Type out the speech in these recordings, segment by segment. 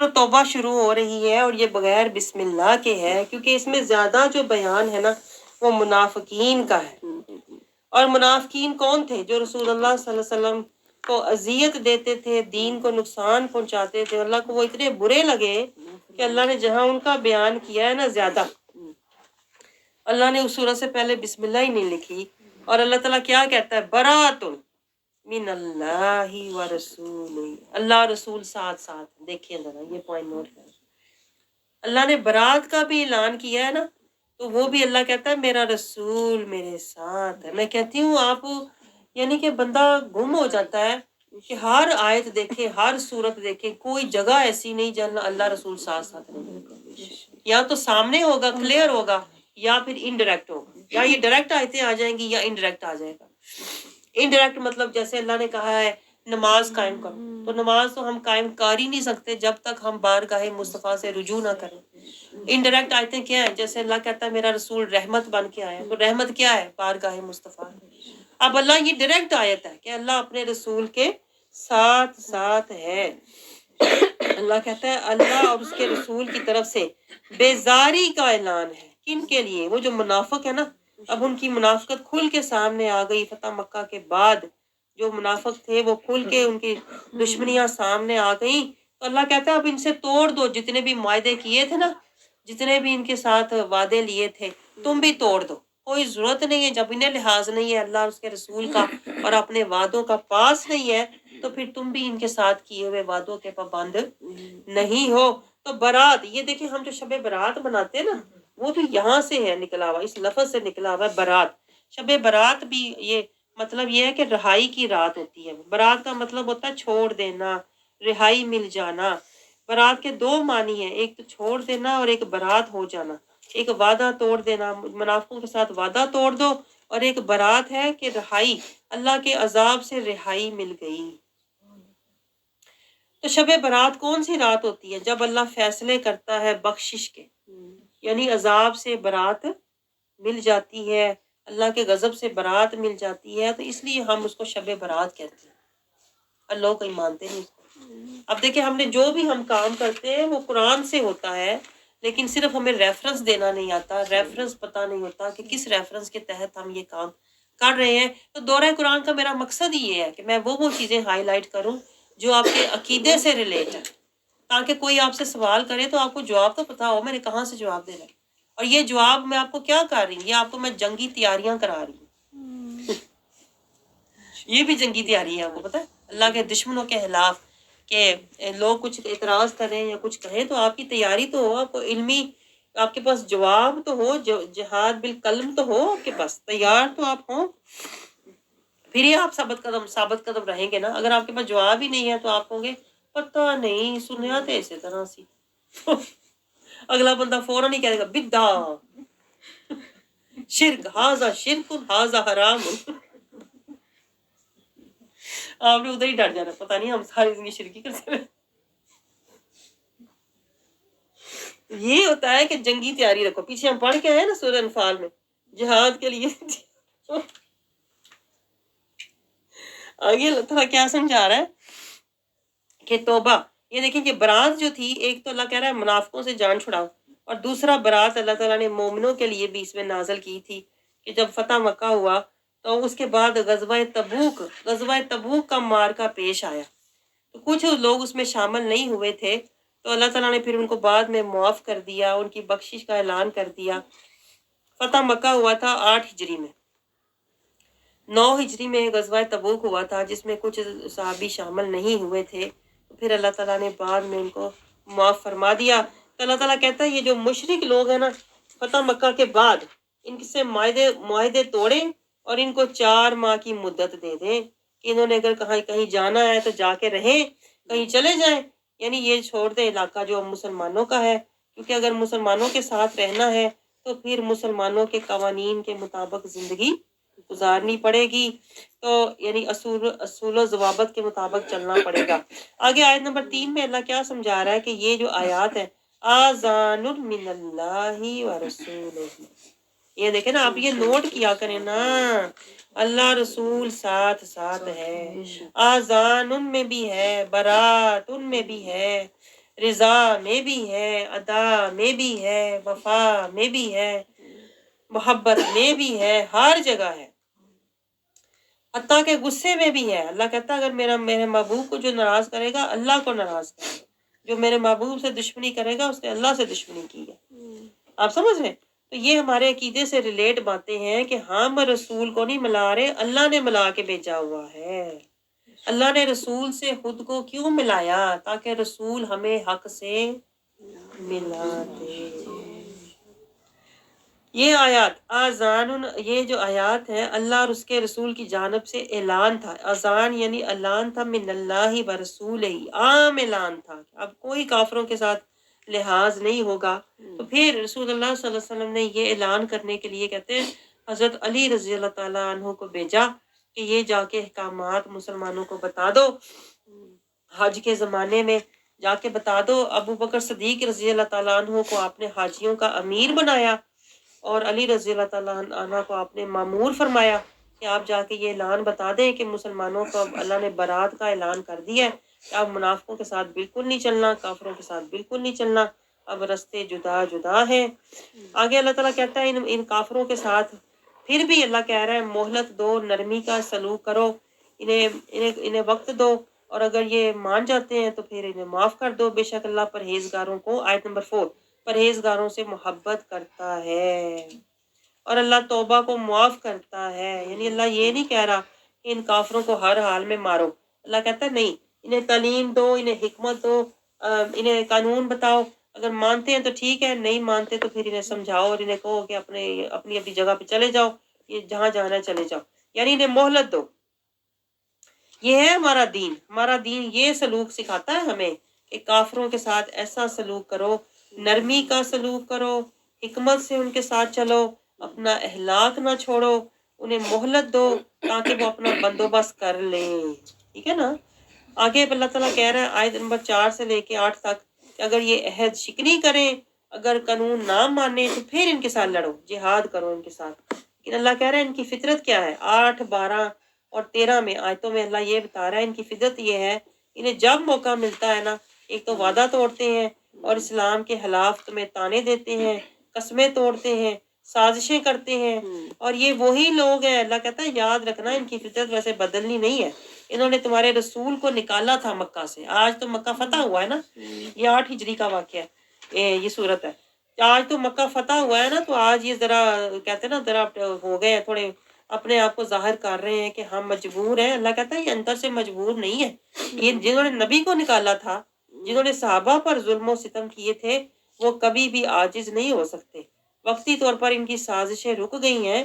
توبہ شروع ہو رہی ہے اور یہ بغیر بسم اللہ کے ہے، کیونکہ اس میں زیادہ جو بیان ہے نا وہ منافقین کا ہے۔ اور منافقین کون تھے؟ جو رسول اللہ صلی اللہ علیہ وسلم کو اذیت دیتے تھے، دین کو نقصان پہنچاتے تھے، اللہ کو وہ اتنے برے لگے کہ اللہ نے جہاں ان کا بیان کیا ہے نا زیادہ، اللہ نے اس سورت سے پہلے بسم اللہ ہی نہیں لکھی۔ اور اللہ تعالیٰ کیا کہتا ہے؟ برات من اللہ و رسول، اللہ رسول ساتھ ساتھ۔ دیکھیں ذرا یہ پوائنٹ نوٹ کریں، اللہ نے برات کا بھی اعلان کیا ہے نا، تو وہ بھی اللہ کہتا ہے میرا رسول میرے ساتھ ہے۔ میں کہتی ہوں آپ یعنی کہ بندہ گم ہو جاتا ہے کہ ہر آیت دیکھے، ہر صورت دیکھے، کوئی جگہ ایسی نہیں جہاں اللہ رسول ساتھ ساتھ نہیں، یا تو سامنے ہوگا کلیئر ہوگا، یا پھر انڈائریکٹ ہوگا، یا یہ ڈائریکٹ آیتیں آ جائیں گی یا انڈائریکٹ آ جائے گا۔ انڈائریکٹ مطلب جیسے اللہ نے کہا ہے نماز قائم کرو، تو نماز تو ہم قائم کر ہی نہیں سکتے جب تک ہم بارگاہ مصطفیٰ سے رجوع نہ کریں۔ انڈائریکٹ آیتیں کیا ہیں؟ جیسے اللہ کہتا ہے میرا رسول رحمت بن کے آیا، تو رحمت کیا ہے؟ بارگاہ مصطفیٰ۔ اب اللہ یہ ڈائریکٹ آیت ہے کہ اللہ اپنے رسول کے ساتھ ساتھ ہے۔ اللہ کہتا ہے اللہ اور اس کے رسول کی طرف سے بیزاری کا اعلان ہے۔ کن کے لیے؟ وہ جو منافق ہے نا، اب ان کی منافقت کھل کے سامنے آ گئی فتح مکہ کے بعد، جو منافق تھے وہ کھل کے ان کی دشمنیاں سامنے آ گئیں، تو اللہ کہتا ہے اب ان سے توڑ دو، جتنے بھی معاہدے کیے تھے نا، جتنے بھی ان کے ساتھ وعدے لیے تھے تم بھی توڑ دو، کوئی ضرورت نہیں ہے۔ جب انہیں لحاظ نہیں ہے اللہ اور اس کے رسول کا اور اپنے وعدوں کا پاس نہیں ہے، تو پھر تم بھی ان کے ساتھ کیے ہوئے وعدوں کے پابند نہیں ہو۔ تو برات، یہ دیکھیں ہم جو شب برات مناتے ہیں نا، وہ بھی یہاں سے ہے نکلا ہوا، اس لفظ سے نکلا ہوا ہے برات۔ شب برات بھی یہ مطلب یہ ہے کہ رہائی کی رات ہوتی ہے۔ برات کا مطلب ہوتا ہے چھوڑ دینا، رہائی مل جانا۔ برات کے دو معنی ہیں، ایک تو چھوڑ دینا اور ایک برات ہو جانا، ایک وعدہ توڑ دینا، منافقوں کے ساتھ وعدہ توڑ دو، اور ایک برات ہے کہ رہائی، اللہ کے عذاب سے رہائی مل گئی۔ تو شب برات کون سی رات ہوتی ہے؟ جب اللہ فیصلے کرتا ہے بخشش کے، یعنی عذاب سے برات مل جاتی ہے، اللہ کے غضب سے برات مل جاتی ہے، تو اس لیے ہم اس کو شب برات کہتے ہیں۔ اللہ کوئی مانتے نہیں اس کو۔ اب دیکھیں ہم نے جو بھی ہم کام کرتے ہیں وہ قرآن سے ہوتا ہے، لیکن صرف ہمیں ریفرنس دینا نہیں آتا، ریفرنس پتہ نہیں ہوتا کہ کس ریفرنس کے تحت ہم یہ کام کر رہے ہیں۔ تو دورہ قرآن کا میرا مقصد ہی یہ ہے کہ میں وہ چیزیں ہائی لائٹ کروں جو آپ کے عقیدے سے ریلیٹ ہے، تاکہ کوئی آپ سے سوال کرے تو آپ کو جواب تو پتہ ہو میں نے کہاں سے جواب دینا ہے۔ اور یہ جواب میں آپ کو کیا کر رہی ہوں، یہ آپ کو میں جنگی تیاریاں کرا رہی ہوں۔ یہ بھی جنگی تیاری ہے، آپ کو پتہ ہے، اللہ کے دشمنوں کے خلاف، کہ لوگ کچھ اعتراض کریں یا کچھ کہیں تو آپ کی تیاری تو ہو، آپ کو علمی، آپ کے پاس جواب تو ہو، جہاد بالقلم تو ہو آپ کے پاس، تیار تو آپ ہوں، پھر ہی آپ ثابت قدم رہیں گے نا۔ اگر آپ کے پاس جواب ہی نہیں ہے تو آپ کہو گے پتہ نہیں، سنیا تھے اسی طرح سی، اگلا بندہ فوراً ہی کہے گا بدعا، شرک، ہاذا شرک ہاذا حرام، آپ نے ادھر ہی ڈٹ جانا، پتہ نہیں ہم ساری زندگی شرکی کرتے ہیں۔ یہ ہوتا ہے کہ جنگی تیاری رکھو۔ پیچھے ہم پڑھ کے آئے نا سورہ انفال میں، جہاد کے لیے آگے اللہ تعالیٰ کیا سمجھا رہا ہے کہ توبہ، یہ دیکھیں کہ برات جو تھی، ایک تو اللہ کہہ رہا ہے منافقوں سے جان چھڑاؤ، اور دوسرا برات اللہ تعالیٰ نے مومنوں کے لیے بھی اس میں نازل کی تھی کہ جب فتح مکہ ہوا تو اس کے بعد غزوہ تبوک کا معرکہ پیش آیا، تو کچھ لوگ اس میں شامل نہیں ہوئے تھے، تو اللہ تعالیٰ نے پھر ان کو بعد میں معاف کر دیا، ان کی بخشش کا اعلان کر دیا۔ فتح مکہ ہوا تھا 8 ہجری میں، 9 ہجری میں غزوہ تبوک ہوا تھا جس میں کچھ صحابی شامل نہیں ہوئے تھے، تو پھر اللہ تعالیٰ نے بعد میں ان کو معاف فرما دیا۔ تو اللہ تعالیٰ کہتا ہے یہ جو مشرک لوگ ہیں نا، فتح مکہ کے بعد ان سے معاہدے توڑیں اور ان کو 4 ماہ کی مدت دے دیں کہ انہوں نے اگر کہیں جانا ہے تو جا کے رہیں، کہیں چلے جائیں، یعنی یہ چھوڑ دیں علاقہ جو مسلمانوں کا ہے، کیونکہ اگر مسلمانوں کے ساتھ رہنا ہے تو پھر مسلمانوں کے قوانین کے مطابق زندگی گزارنی پڑے گی، تو یعنی اصول و ضوابط کے مطابق چلنا پڑے گا۔ آگے آیت نمبر 3 میں اللہ کیا سمجھا رہا ہے کہ یہ جو آیات ہے آذان من اللہ و رسولہ، یہ دیکھیں نا، آپ یہ نوٹ کیا کریں نا، اللہ رسول ساتھ ساتھ ہے، آذان ان میں بھی ہے، برات ان میں بھی ہے، رضا میں بھی ہے، ادا میں بھی ہے، وفا میں بھی ہے، محبت میں بھی ہے، ہر جگہ ہے، حتیٰ کہ غصے میں بھی ہے۔ اللہ کہتا ہے اگر میرے محبوب کو جو ناراض کرے گا اللہ کو ناراض کرے گا، جو میرے محبوب سے دشمنی کرے گا اس نے اللہ سے دشمنی کی ہے۔ آپ سمجھ رہے ہیں؟ تو یہ ہمارے عقیدے سے ریلیٹ باتیں ہیں کہ ہم رسول کو نہیں ملا رہے، اللہ نے ملا کے بھیجا ہوا ہے۔ اللہ نے رسول سے خود کو کیوں ملایا؟ تاکہ رسول ہمیں حق سے ملا دے۔ یہ آیات آذان، یہ جو آیات ہیں اللہ اور اس کے رسول کی جانب سے اعلان تھا۔ اذان یعنی اعلان تھا، من اللہ و رسول ہی، عام اعلان تھا۔ اب کوئی کافروں کے ساتھ لحاظ نہیں ہوگا۔ تو پھر رسول اللہ صلی اللہ علیہ وسلم نے یہ اعلان کرنے کے لیے کہتے ہیں حضرت علی رضی اللہ تعالیٰ عنہ کو بھیجا کہ یہ جا کے احکامات مسلمانوں کو بتا دو۔ حج کے زمانے میں جا کے بتا دو۔ ابو بکر صدیق رضی اللہ تعالیٰ عنہ کو آپ نے حاجیوں کا امیر بنایا اور علی رضی اللہ تعالیٰ عنہ کو آپ نے مامور فرمایا کہ آپ جا کے یہ اعلان بتا دیں کہ مسلمانوں کو اب اللہ نے برات کا اعلان کر دیا ہے کہ اب منافقوں کے ساتھ بالکل نہیں چلنا، کافروں کے ساتھ بالکل نہیں چلنا، اب رستے جدا جدا ہیں۔ آگے اللہ تعالیٰ کہتا ہے ان کافروں کے ساتھ پھر بھی اللہ کہہ رہا ہے مہلت دو، نرمی کا سلوک کرو، انہیں وقت دو، اور اگر یہ مان جاتے ہیں تو پھر انہیں معاف کر دو، بے شک اللہ پرہیزگاروں کو، آیت نمبر 4، پرہیزگاروں سے محبت کرتا ہے اور اللہ توبہ کو معاف کرتا ہے۔ یعنی اللہ یہ نہیں کہہ رہا کہ ان کافروں کو ہر حال میں مارو، اللہ کہتا ہے نہیں، انہیں تعلیم دو، انہیں حکمت دو، انہیں قانون بتاؤ، اگر مانتے ہیں تو ٹھیک ہے، نہیں مانتے تو پھر انہیں سمجھاؤ اور انہیں کہو کہ اپنی جگہ پہ چلے جاؤ، یہ جہاں جانا ہے چلے جاؤ، یعنی انہیں مہلت دو۔ یہ ہے ہمارا دین۔ ہمارا دین یہ سلوک سکھاتا ہے ہمیں کہ کافروں کے ساتھ ایسا سلوک کرو، نرمی کا سلوک کرو، حکمت سے ان کے ساتھ چلو، اپنا اخلاق نہ چھوڑو، انہیں مہلت دو تاکہ وہ اپنا بندوبست کر لیں۔ ٹھیک ہے نا؟ آگے اللہ تعالیٰ کہہ رہا ہے آیت نمبر 4 سے لے کے 8 تک کہ اگر یہ عہد شکنی کریں، اگر قانون نہ مانے تو پھر ان کے ساتھ لڑو، جہاد کرو ان کے ساتھ۔ لیکن اللہ کہہ رہا ہے ان کی فطرت کیا ہے؟ 8، 12 اور 13 میں آیتوں میں اللہ یہ بتا رہا ہے ان کی فطرت یہ ہے، انہیں جب موقع ملتا ہے نا، ایک تو وعدہ توڑتے ہیں اور اسلام کے خلاف تمہیں تانے دیتے ہیں، قسمیں توڑتے ہیں، سازشیں کرتے ہیں، اور یہ وہی لوگ ہیں، اللہ کہتا ہے یاد رکھنا ان کی فطرت ویسے بدلنی نہیں ہے۔ انہوں نے تمہارے رسول کو نکالا تھا مکہ سے، آج تو مکہ فتح ہوا ہے نا، یہ 8 ہجری کا واقعہ ہے، یہ صورت ہے۔ آج تو مکہ فتح ہوا ہے نا، تو آج یہ ذرا کہتے ہیں نا ذرا ہو گئے تھوڑے، اپنے آپ کو ظاہر کر رہے ہیں کہ ہم مجبور ہیں۔ اللہ کہتا ہے یہ اندر سے مجبور نہیں ہے۔ یہ جنہوں نے نبی کو نکالا تھا، جنہوں نے صحابہ پر ظلم و ستم کیے تھے، وہ کبھی بھی عاجز نہیں ہو سکتے۔ وقتی طور پر ان کی سازشیں رک گئی ہیں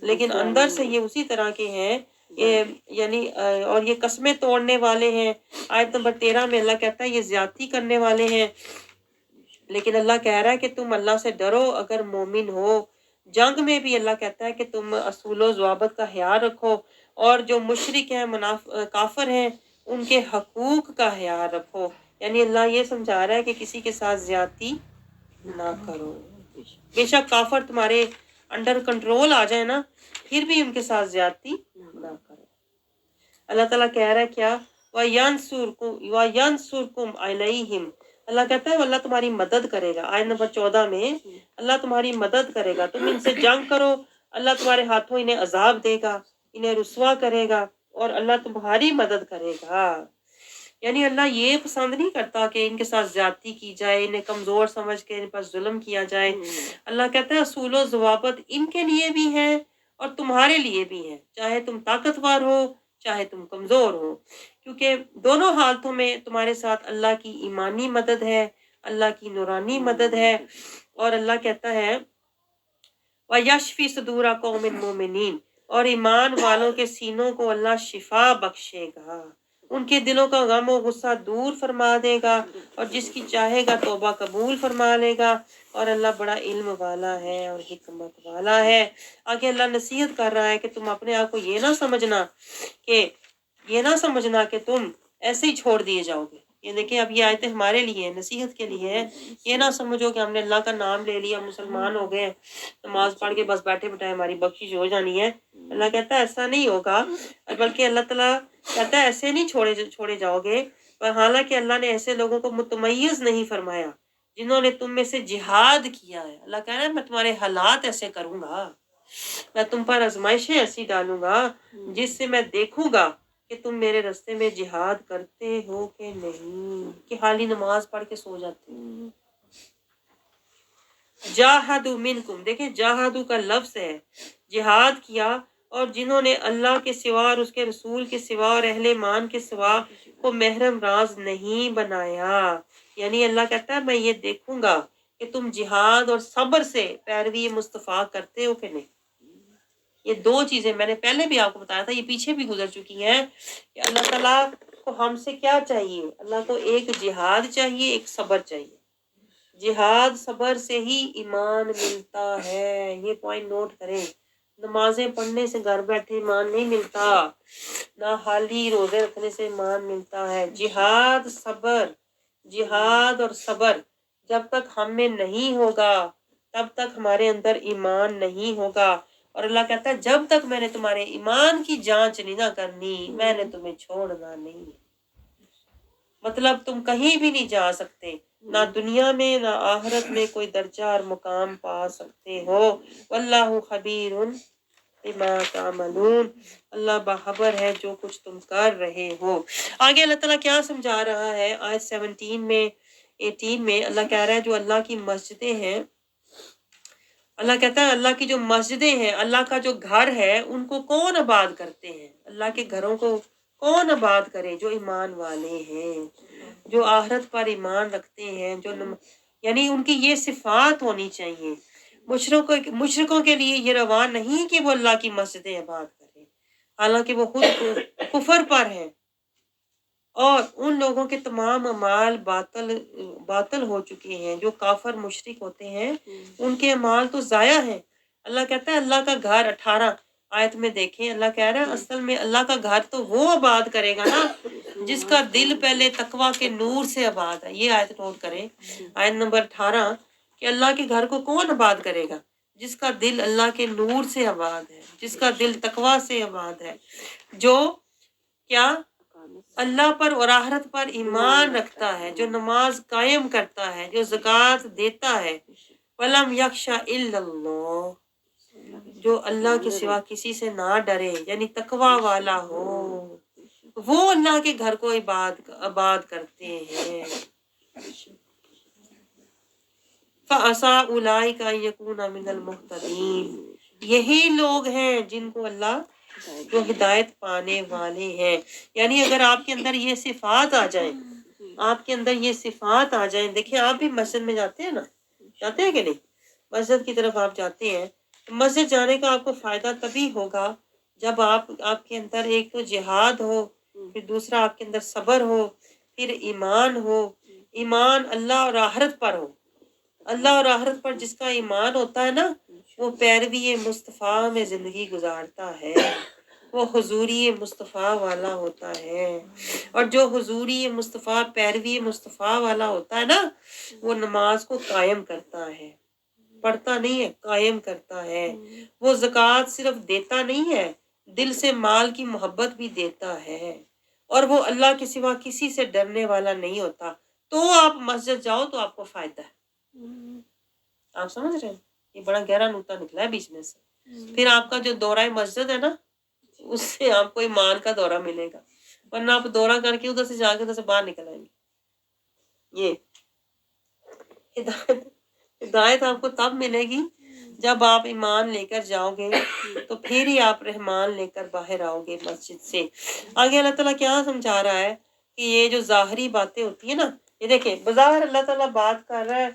لیکن اندر سے یہ اسی طرح کے ہیں، یعنی اور یہ قسمیں توڑنے والے ہیں۔ آیت نمبر 13 میں اللہ کہتا ہے یہ زیادتی کرنے والے ہیں، لیکن اللہ کہہ رہا ہے کہ تم اللہ سے ڈرو اگر مومن ہو۔ جنگ میں بھی اللہ کہتا ہے کہ تم اصول و ضوابط کا خیال رکھو، اور جو مشرک ہیں، کافر ہیں، ان کے حقوق کا خیال رکھو۔ یعنی اللہ یہ سمجھا رہا ہے کہ کسی کے ساتھ زیادتی نہ کرو۔ بے شک کافر تمہارے انڈر کنٹرول آ جائے نا، پھر بھی ان کے ساتھ زیادتی نہ کرو۔ اللہ تعالیٰ کہہ رہا ہے کیا؟ وَيَنْصُرْكُمْ عَلَيْهِمْ، اللہ کہتا ہے اللہ تمہاری مدد کرے گا۔ آیت نمبر 14 میں اللہ تمہاری مدد کرے گا، تم ان سے جنگ کرو، اللہ تمہارے ہاتھوں انہیں عذاب دے گا، انہیں رسوا کرے گا، اور اللہ تمہاری مدد کرے گا۔ یعنی اللہ یہ پسند نہیں کرتا کہ ان کے ساتھ زیادتی کی جائے، انہیں کمزور سمجھ کے ان پر ظلم کیا جائے۔ اللہ کہتا ہے اصول و ضوابط ان کے لیے بھی ہیں اور تمہارے لیے بھی ہیں، چاہے تم طاقتور ہو چاہے تم کمزور ہو، کیونکہ دونوں حالتوں میں تمہارے ساتھ اللہ کی ایمانی مدد ہے، اللہ کی نورانی مدد ہے۔ اور اللہ کہتا ہے وَيَشْفِي صُدُورَ قَوْمٍ مُّؤْمِنِينَ، اور ایمان والوں کے سینوں کو اللہ شفا بخشے گا، ان کے دلوں کا غم و غصہ دور فرما دے گا، اور جس کی چاہے گا توبہ قبول فرما لے گا، اور اللہ بڑا علم والا ہے اور حکمت والا ہے۔ آگے اللہ نصیحت کر رہا ہے کہ تم اپنے آپ کو یہ نہ سمجھنا کہ تم ایسے ہی چھوڑ دیے جاؤ گے۔ یہ دیکھیں اب یہ آیتیں ہمارے لیے ہیں، نصیحت کے لیے ہے۔ یہ نہ سمجھو کہ ہم نے اللہ کا نام لے لیا، مسلمان ہو گئے، نماز پڑھ کے بس بیٹھے بٹھائے ہماری بخشش ہو جانی ہے۔ اللہ کہتا ہے ایسا نہیں ہوگا، بلکہ اللہ تعالیٰ کہتا ہے ایسے نہیں چھوڑے جاؤ گے، پر حالانکہ اللہ نے ایسے لوگوں کو متمیز نہیں فرمایا جنہوں نے تم میں سے جہاد کیا ہے. اللہ کہہ رہا ہے میں تمہارے حالات ایسے کروں گا، میں تم پر آزمائشیں ایسی ڈالوں گا جس سے میں دیکھوں گا کہ تم میرے رستے میں جہاد کرتے ہو کہ نہیں، کہ حالی نماز پڑھ کے سو جاتے ہو. جاہدوا منکم، دیکھیں جاہدوا کا لفظ ہے، جہاد کیا، اور جنہوں نے اللہ کے سوا اور اس کے رسول کے سوا اور اہل ایمان کے سوا کو محرم راز نہیں بنایا. یعنی اللہ کہتا ہے میں یہ دیکھوں گا کہ تم جہاد اور صبر سے پیروی مصطفیٰ کرتے ہو کہ نہیں. یہ دو چیزیں میں نے پہلے بھی آپ کو بتایا تھا، یہ پیچھے بھی گزر چکی ہیں کہ اللہ تعالیٰ کو ہم سے کیا چاہیے. اللہ کو ایک جہاد چاہیے، ایک صبر چاہیے. جہاد صبر سے ہی ایمان ملتا ہے، یہ پوائنٹ نوٹ کریں. نمازیں پڑھنے سے گھر بیٹھے ایمان نہیں ملتا، نہ حالی روزے رکھنے سے ایمان ملتا ہے. جہاد صبر، جہاد اور صبر جب تک ہم میں نہیں ہوگا تب تک ہمارے اندر ایمان نہیں ہوگا. اور اللہ کہتا ہے جب تک میں نے تمہارے ایمان کی جانچ نہیں نہ کرنی میں نے تمہیں چھوڑنا نہیں. مطلب تم کہیں بھی نہیں جا سکتے، نہ دنیا میں نہ آخرت میں کوئی درجہ اور مقام پا سکتے ہو. واللہ خبیر بما تعملون، اللہ باخبر ہے جو کچھ تم کر رہے ہو. آگے اللہ تعالیٰ کیا سمجھا رہا ہے آیت 18 میں اللہ کہہ رہا ہے جو اللہ کی مسجدیں ہیں، اللہ کہتا ہے اللہ کی جو مسجدیں ہیں، اللہ کا جو گھر ہے ان کو کون آباد کرتے ہیں. اللہ کے گھروں کو کون آباد کرے؟ جو ایمان والے ہیں، جو آخرت پر ایمان رکھتے ہیں، یعنی ان کی یہ صفات ہونی چاہیے. مشرکوں کے لیے یہ روا نہیں کہ وہ اللہ کی مسجدیں آباد کریں، حالانکہ وہ خود کفر پر ہیں اور ان لوگوں کے تمام اعمال باطل ہو چکے ہیں. جو کافر مشرک ہوتے ہیں ان کے اعمال تو ضائع ہیں. اللہ کہتا ہے اللہ کا گھر 18 آیت میں دیکھیں، اللہ کہہ رہا ہے اصل میں اللہ کا گھر تو وہ آباد کرے گا نا جس کا دل پہلے تقویٰ کے نور سے آباد ہے. یہ آیت نوٹ کریں، آیت نمبر 18 کہ اللہ کے گھر کو کون آباد کرے گا؟ جس کا دل اللہ کے نور سے آباد ہے، جس کا دل تقویٰ سے آباد ہے، جو کیا اللہ پر اور آخرت پر ایمان رکھتا ہے، جو نماز قائم کرتا ہے، جو زکوٰۃ دیتا ہے. وَلَمْ يَخْشَ إِلَّا اللَّهُ، جو اللہ کے سوا کسی سے نہ ڈرے، یعنی تقویٰ والا ہو، وہ اللہ کے گھر کو آباد کرتے ہیں. فَعَسَىٰ أُولَٰئِكَ أَن يَكُونَ مِنَ الْمُهْتَدِينَ، یہی لوگ ہیں جن کو اللہ جو ہدایت پانے والے ہیں. یعنی اگر آپ کے اندر یہ صفات آ جائیں، آپ کے اندر یہ صفات آ جائیں، دیکھیں آپ بھی مسجد میں جاتے ہیں نا، جاتے ہیں کہ نہیں؟ مسجد کی طرف آپ جاتے ہیں، مسجد جانے کا آپ کو فائدہ تبھی ہوگا جب آپ کے اندر ایک تو جہاد ہو، پھر دوسرا آپ کے اندر صبر ہو، پھر ایمان ہو. ایمان اللہ اور آخرت پر ہو. اللہ اور آخرت پر جس کا ایمان ہوتا ہے نا وہ پیروی مصطفیٰ میں زندگی گزارتا ہے، وہ حضوری مصطفیٰ والا ہوتا ہے. اور جو حضوری مصطفیٰ پیروی مصطفیٰ والا ہوتا ہے نا وہ نماز کو قائم کرتا ہے، پڑھتا نہیں ہے، قائم کرتا ہے. وہ زکوٰۃ صرف دیتا نہیں ہے، دل سے مال کی محبت بھی دیتا ہے. اور وہ اللہ کے سوا کسی سے ڈرنے والا نہیں ہوتا. تو آپ مسجد جاؤ تو آپ کو فائدہ ہے. آپ سمجھ رہے ہیں؟ یہ بڑا گہرا نقطہ نکلا ہے بیچ میں سے. پھر آپ کا جو دورہ مسجد ہے نا اس سے آپ کو ایمان کا دورہ ملے گا، ورنہ آپ دورہ کر کے ادھر سے جا کے ادھر سے باہر نکل آئیں گے. یہ ہدایت آپ کو تب ملے گی جب آپ ایمان لے کر جاؤ گے، تو پھر ہی آپ رحمان لے کر باہر آؤ گے مسجد سے. آگے اللہ تعالیٰ کیا سمجھا رہا ہے کہ یہ جو ظاہری باتیں ہوتی ہیں نا، یہ دیکھیں بظاہر اللہ تعالیٰ بات کر رہا ہے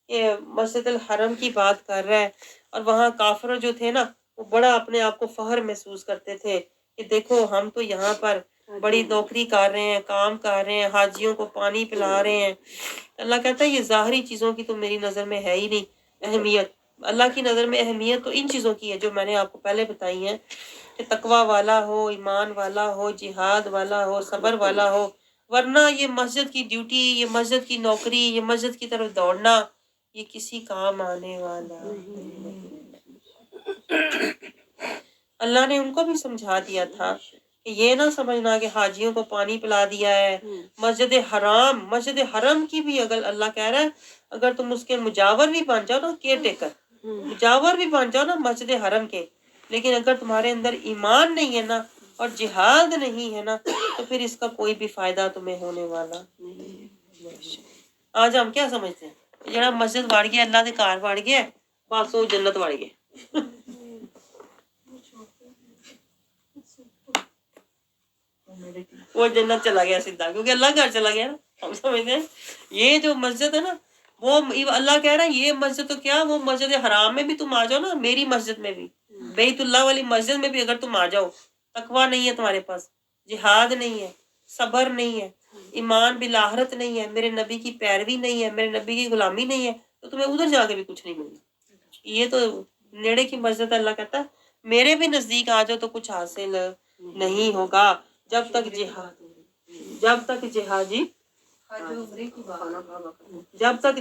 کہ مسجد الحرم کی بات کر رہا ہے، اور وہاں کافر جو تھے نا وہ بڑا اپنے آپ کو فخر محسوس کرتے تھے کہ دیکھو ہم تو یہاں پر بڑی نوکری کر رہے ہیں، کام کر رہے ہیں، حاجیوں کو پانی پلا رہے ہیں. اللہ کہتا ہے یہ ظاہری چیزوں کی تو میری نظر میں ہے ہی نہیں اہمیت. اللہ کی نظر میں اہمیت تو ان چیزوں کی ہے جو میں نے آپ کو پہلے بتائی ہیں کہ تقویٰ والا ہو، ایمان والا ہو، جہاد والا ہو، صبر والا ہو. ورنہ یہ مسجد کی ڈیوٹی، یہ مسجد کی نوکری، یہ مسجد کی طرف دوڑنا یہ کسی کام آنے والا نہیں. اللہ نے ان کو بھی سمجھا دیا تھا کہ یہ نہ سمجھنا کہ حاجیوں کو پانی پلا دیا ہے. مسجد حرم کی بھی اگر اللہ کہہ رہا ہے اگر تم اس کے مجاور بھی بن جاؤ نا، کیئر ٹیکر مجاور بھی بن جاؤ نا مسجد حرم کے، لیکن اگر تمہارے اندر ایمان نہیں ہے نا اور جہاد نہیں ہے نا تو پھر اس کا کوئی بھی فائدہ تمہیں ہونے والا نہیں. آج ہم کیا سمجھتے ہیں، جڑا مسجد وڑ گیا اللہ دے گھر وڑ گیا بس وہ جنت وڑ گیا. وہ جنت چلا گیا سیدھا، کیونکہ اللہ گھر چلا گیا نا. ہم سمجھتے ہیں یہ جو مسجد ہے نا، وہ اللہ کہہ رہا ہے یہ مسجد تو کیا، وہ مسجد حرام میں بھی تم آ جاؤ نا، میری مسجد میں بھی، بیت اللہ والی مسجد میں بھی اگر تم آ جاؤ، تقویٰ نہیں ہے تمہارے پاس، جہاد نہیں ہے، صبر نہیں ہے، ایمان بالآخرت نہیں ہے، میرے نبی کی پیروی نہیں ہے، میرے نبی کی غلامی نہیں ہے، تو تمہیں ادھر جا کے بھی کچھ نہیں ملنا. یہ تو نیڑے کی مسجد اللہ کہتا ہے میرے بھی نزدیک آ جاؤ تو کچھ حاصل نہیں ہوگا جب تک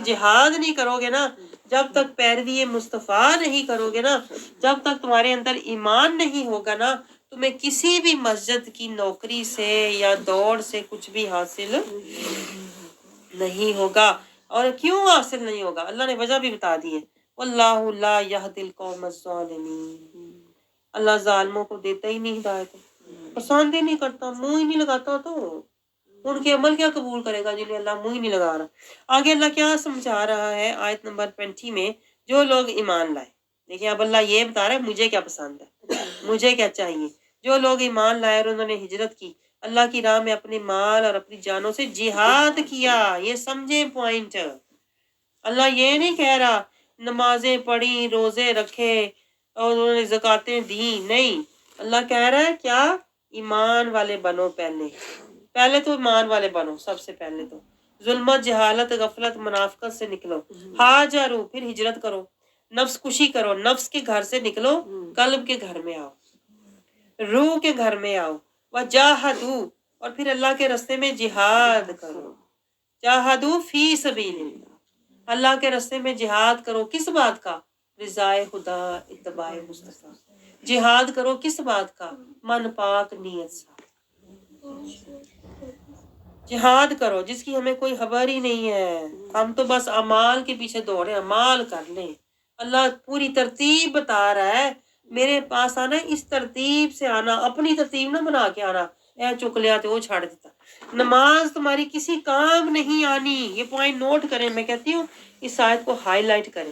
جہاد نہیں کرو گے نا، جب تک پیروی مصطفیٰ نہیں کرو گے نا، جب تک تمہارے اندر ایمان نہیں ہوگا نا، تمہیں کسی بھی مسجد کی نوکری سے یا دوڑ سے کچھ بھی حاصل نہیں ہوگا. اور کیوں حاصل نہیں ہوگا اللہ نے وجہ بھی بتا دی ہے، واللہ لا یہدی القوم الظالمین. اللہ ظالموں کو دیتا ہی نہیں ہدایت، پسند ہی نہیں کرتا، منہ ہی نہیں لگاتا، تو ان کے عمل کیا قبول کرے گا جنہیں اللہ منہ ہی نہیں لگا رہا. آگے اللہ کیا سمجھا رہا ہے آیت نمبر 20 میں، جو لوگ ایمان لائے. دیکھیں اب اللہ یہ بتا رہا ہے مجھے کیا پسند ہے، مجھے کیا چاہیے. جو لوگ ایمان لائے اور انہوں نے ہجرت کی، اللہ کی راہ میں اپنے مال اور اپنی جانوں سے جہاد کیا. یہ سمجھے پوائنٹ، اللہ یہ نہیں کہہ رہا نمازیں پڑھی، روزے رکھے اور انہوں نے زکاتیں دی، نہیں. اللہ کہہ رہا ہے کیا، ایمان والے بنو. پہلے تو ایمان والے بنو، سب سے پہلے تو ظلمت، جہالت، غفلت، منافقت سے نکلو. ہاجرو، پھر ہجرت کرو، نفس کشی کرو، نفس کے گھر سے نکلو، قلب کے گھر میں آؤ، روح کے گھر میں آؤ. وجاہدو، اور پھر اللہ کے راستے میں جہاد کرو. جاہدو فی سبیل اللہ، اللہ کے راستے میں جہاد کرو. کس بات کا، رضائے خدا، اتباع مصطفیٰ. جہاد کرو کس بات کا، من پاک نیت سے. جہاد کرو جس کی ہمیں کوئی خبر ہی نہیں ہے، ہم تو بس اعمال کے پیچھے دوڑے، اعمال کر لیں. اللہ پوری ترتیب بتا رہا ہے میرے پاس آنا اس ترتیب سے آنا، اپنی ترتیب نہ بنا کے آنا اے چک لیا تو وہ چھاڑ دیتا. نماز تمہاری کسی کام نہیں آنی، یہ پوائنٹ نوٹ کریں. میں کہتی ہوں اس آیت کو ہائی لائٹ کریں،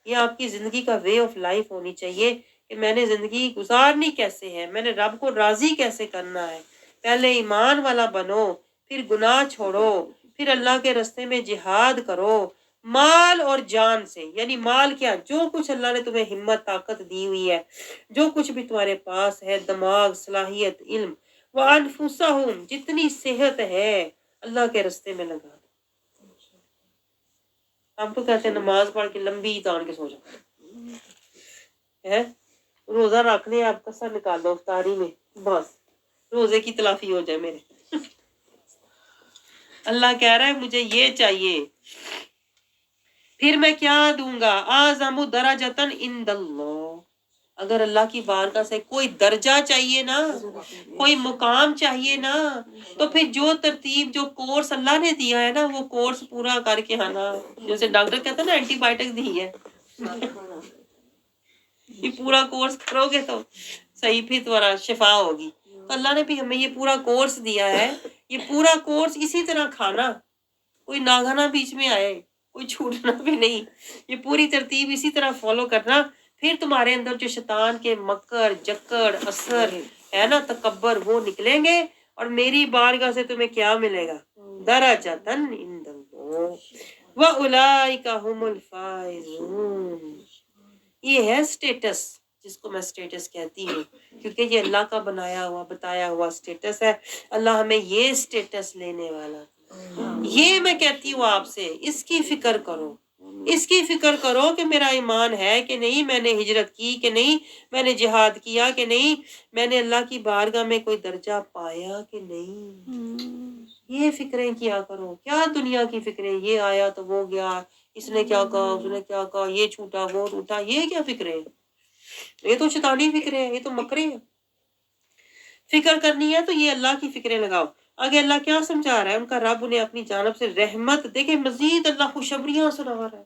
یہ آپ کی زندگی کا وے آف لائف ہونی چاہیے کہ میں نے زندگی گزارنی کیسے ہے، میں نے رب کو راضی کیسے کرنا ہے. پہلے ایمان والا بنو، پھر گناہ چھوڑو، پھر اللہ کے راستے میں جہاد کرو مال اور جان سے. یعنی مال کیا، جو کچھ اللہ نے تمہیں ہمت طاقت دی ہوئی ہے، جو کچھ بھی تمہارے پاس ہے، دماغ، صلاحیت، علم، وَأَنفُسَهُمْ، جتنی صحت ہے اللہ کے راستے میں لگا دو. ہم تو کہتے ہیں نماز پڑھ کے لمبی تان کے سو جاؤ، روزہ رکھنے آپ کسر نکال دو افطاری میں، بس روزے کی تلافی ہو جائے میرے. اللہ کہہ رہا ہے مجھے یہ چاہیے، پھر میں کیا دوں گا. اعظم درجۃ عند اللہ، اگر اللہ کی بارگاہ سے کوئی درجہ چاہیے نا، کوئی مقام چاہیے نا، تو پھر جو ترتیب، جو کورس اللہ نے دیا ہے نا، وہ کورس پورا کر کے آنا. جیسے ڈاکٹر کہتا ہے نا اینٹی بائیوٹک دی ہے، یہ پورا کورس کرو گے تو صحیح، پھر تمہارا شفا ہوگی. تو اللہ نے بھی ہمیں یہ پورا کورس دیا ہے، یہ پورا کورس اسی طرح کھانا، کوئی ناگانا بیچ میں آئے، کوئی چھوٹنا بھی نہیں. یہ پوری ترتیب اسی طرح فالو کرنا، پھر تمہارے اندر جو شیطان کے مکر، جکڑ، اثر ہے نا، تکبر، وہ نکلیں گے. اور میری بارگاہ سے تمہیں کیا ملے گا، درجۃ عند اللہ وَأُولَٰئِكَ هُمُ الْفَائِزُونَ. یہ ہے سٹیٹس، جس کو میں سٹیٹس کہتی ہوں، کیونکہ یہ اللہ کا بنایا ہوا بتایا ہوا سٹیٹس ہے. اللہ ہمیں یہ سٹیٹس لینے والا. یہ میں کہتی ہوں آپ سے، اس کی فکر کرو، اس کی فکر کرو کہ میرا ایمان ہے کہ نہیں، میں نے ہجرت کی کہ نہیں، میں نے جہاد کیا کہ نہیں، میں نے اللہ کی بارگاہ میں کوئی درجہ پایا کہ نہیں. یہ فکریں کیا کرو. کیا دنیا کی فکریں، یہ آیا تو وہ گیا، اس نے کیا کہا، اس نے کیا کہا، یہ چھوٹا وہ ٹوٹا، یہ کیا فکریں، یہ تو شیطانی فکریں ہیں، یہ تو مکریں ہیں. فکر کرنی ہے تو یہ اللہ کی فکریں لگاؤ. آگے اللہ کیا سمجھا رہا ہے؟ ان کا رب انہیں اپنی جانب سے رحمت. دیکھیں مزید اللہ خوشخبریاں سنا رہا ہے.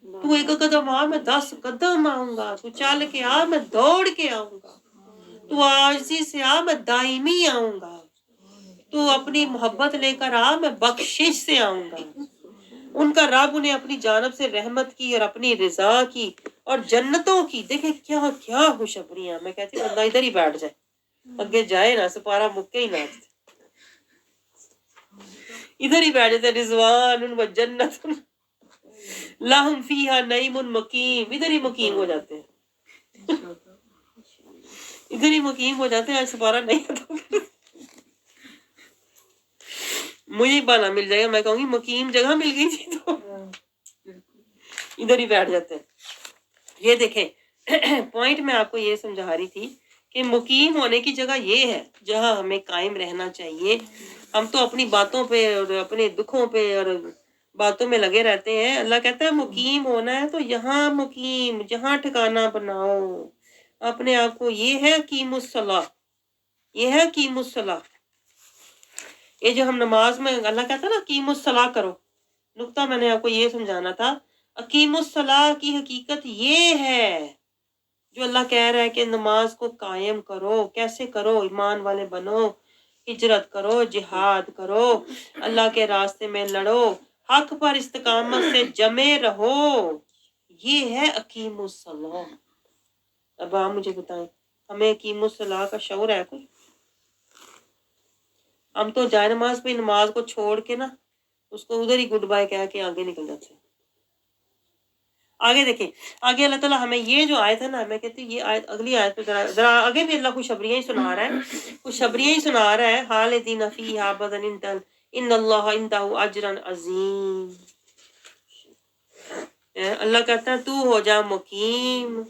تو ایک قدم آ میں 10 قدم آؤں گا، تو چل کے آ میں دوڑ کے آؤں گا، تو عاجزی سے آ میں دائمی آؤں گا، تو اپنی محبت لے کر آ میں بخشش سے آؤں گا. ان کا رب انہیں اپنی جانب سے رحمت کی اور اپنی رضا کی اور جنتوں کی. دیکھیں کیا کیا خوشخبریاں. میں کہتی ہوں اللہ ادھر ہی بیٹھ جائے، اگے جائے نا سپارہ مکے ہی نہ، ادھر ہی بیٹھ جاتے. رضوان و جنت لہم فیہا نعیم مقیم، ادھر ہی مقیم ہو جاتے ہیں، ادھر ہی مقیم ہو جاتے ہیں. آج سپارہ نہیں ہوتا، مجھے بانا مل جائے گا، میں کہوں گی مقیم جگہ مل گئی تھی تو ادھر ہی بیٹھ جاتے ہیں. یہ دیکھیں پوائنٹ میں آپ کو یہ سمجھا رہی تھی کہ مقیم ہونے کی جگہ یہ ہے جہاں ہمیں قائم رہنا چاہیے. ہم تو اپنی باتوں پہ اور اپنے دکھوں پہ اور باتوں میں لگے رہتے ہیں. اللہ کہتا ہے مقیم ہونا ہے تو یہاں مقیم، جہاں ٹھکانہ بناؤ اپنے آپ کو. یہ ہے قیم الصلاۃ، یہ ہے قیم الصلاۃ. یہ جو ہم نماز میں اللہ کہتا ہے نا قیم الصلاۃ کرو، نقطہ میں نے آپ کو یہ سمجھانا تھا. اقیم الصلاۃ کی حقیقت یہ ہے جو اللہ کہہ رہا ہے کہ نماز کو قائم کرو. کیسے کرو؟ ایمان والے بنو، ہجرت کرو، جہاد کرو، اللہ کے راستے میں لڑو، حق پر استقامت سے جمے رہو. یہ ہے اقیم الصلاۃ. اب آپ مجھے بتائیں ہمیں اقیم الصلاۃ کا شعور ہے کچھ؟ ہم تو جائے نماز پہ نماز کو چھوڑ کے نا اس کو ادھر ہی گڈ بائے کہہ کے آگے نکل جاتے ہیں. آگے دیکھیں، آگے اللہ تعالیٰ ہمیں یہ جو آیت ہے نا، میں کہتی ہوں یہ آیت اگلی آیت پہ ذرا آگے بھی اللہ خوشخبریاں ہی سنا رہا ہے، خوشخبریاں ہی سنا رہا ہے. خالدین فیہا ابدا ان اللہ عندہ اجر عظیم. اللہ کہتا ہے تو ہو جا مقیم،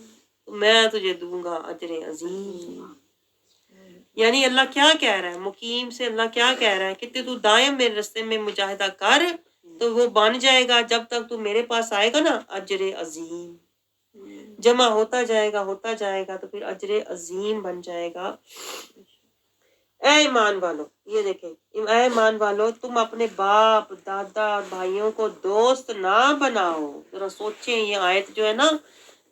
میں تجھے دوں گا اجر عظیم. یعنی اللہ کیا کہہ رہا ہے؟ مقیم سے اللہ کیا کہہ رہا ہے کہ تو دائم میرے رستے میں مجاہدہ کر تو وہ بن جائے گا. جب تک تو میرے پاس آئے گا نا اجر عظیم جمع ہوتا جائے گا تو پھر اجر عظیم بن جائے گا. اے ایمان والو، یہ دیکھیں اے ایمان والو، تم اپنے باپ دادا اور بھائیوں کو دوست نہ بناؤ. ذرا سوچیں، یہ آیت جو ہے نا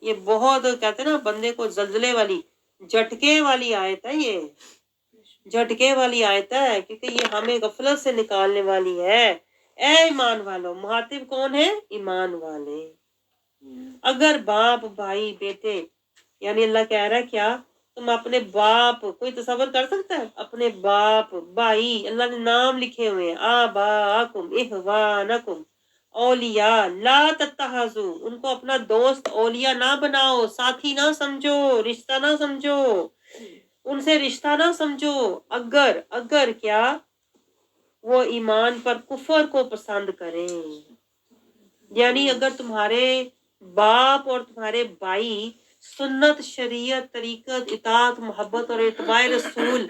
یہ بہت کہتے ہیں نا بندے کو زلزلے والی جھٹکے والی آیت ہے. یہ جھٹکے والی آیت ہے کیونکہ یہ ہمیں غفلت سے نکالنے والی ہے. اے ایمان والو، مخاطب کون ہے؟ ایمان والے. اگر باپ بھائی بیٹے، یعنی اللہ کہہ رہا ہے کیا تم اپنے باپ، کوئی تصور کر سکتا ہے اپنے باپ بھائی، اللہ نے نام لکھے ہوئے ہیں، آباءکم اخوانکم اولیاء لا تتخذوا، ان کو اپنا دوست اولیاء نہ بناؤ، ساتھی نہ سمجھو، رشتہ نہ سمجھو، ان سے رشتہ نہ سمجھو. اگر کیا وہ ایمان پر کفر کو پسند کریں. یعنی اگر تمہارے باپ اور تمہارے بھائی سنت، شریعت، طریقت، اطاعت، محبت اور اتباع رسول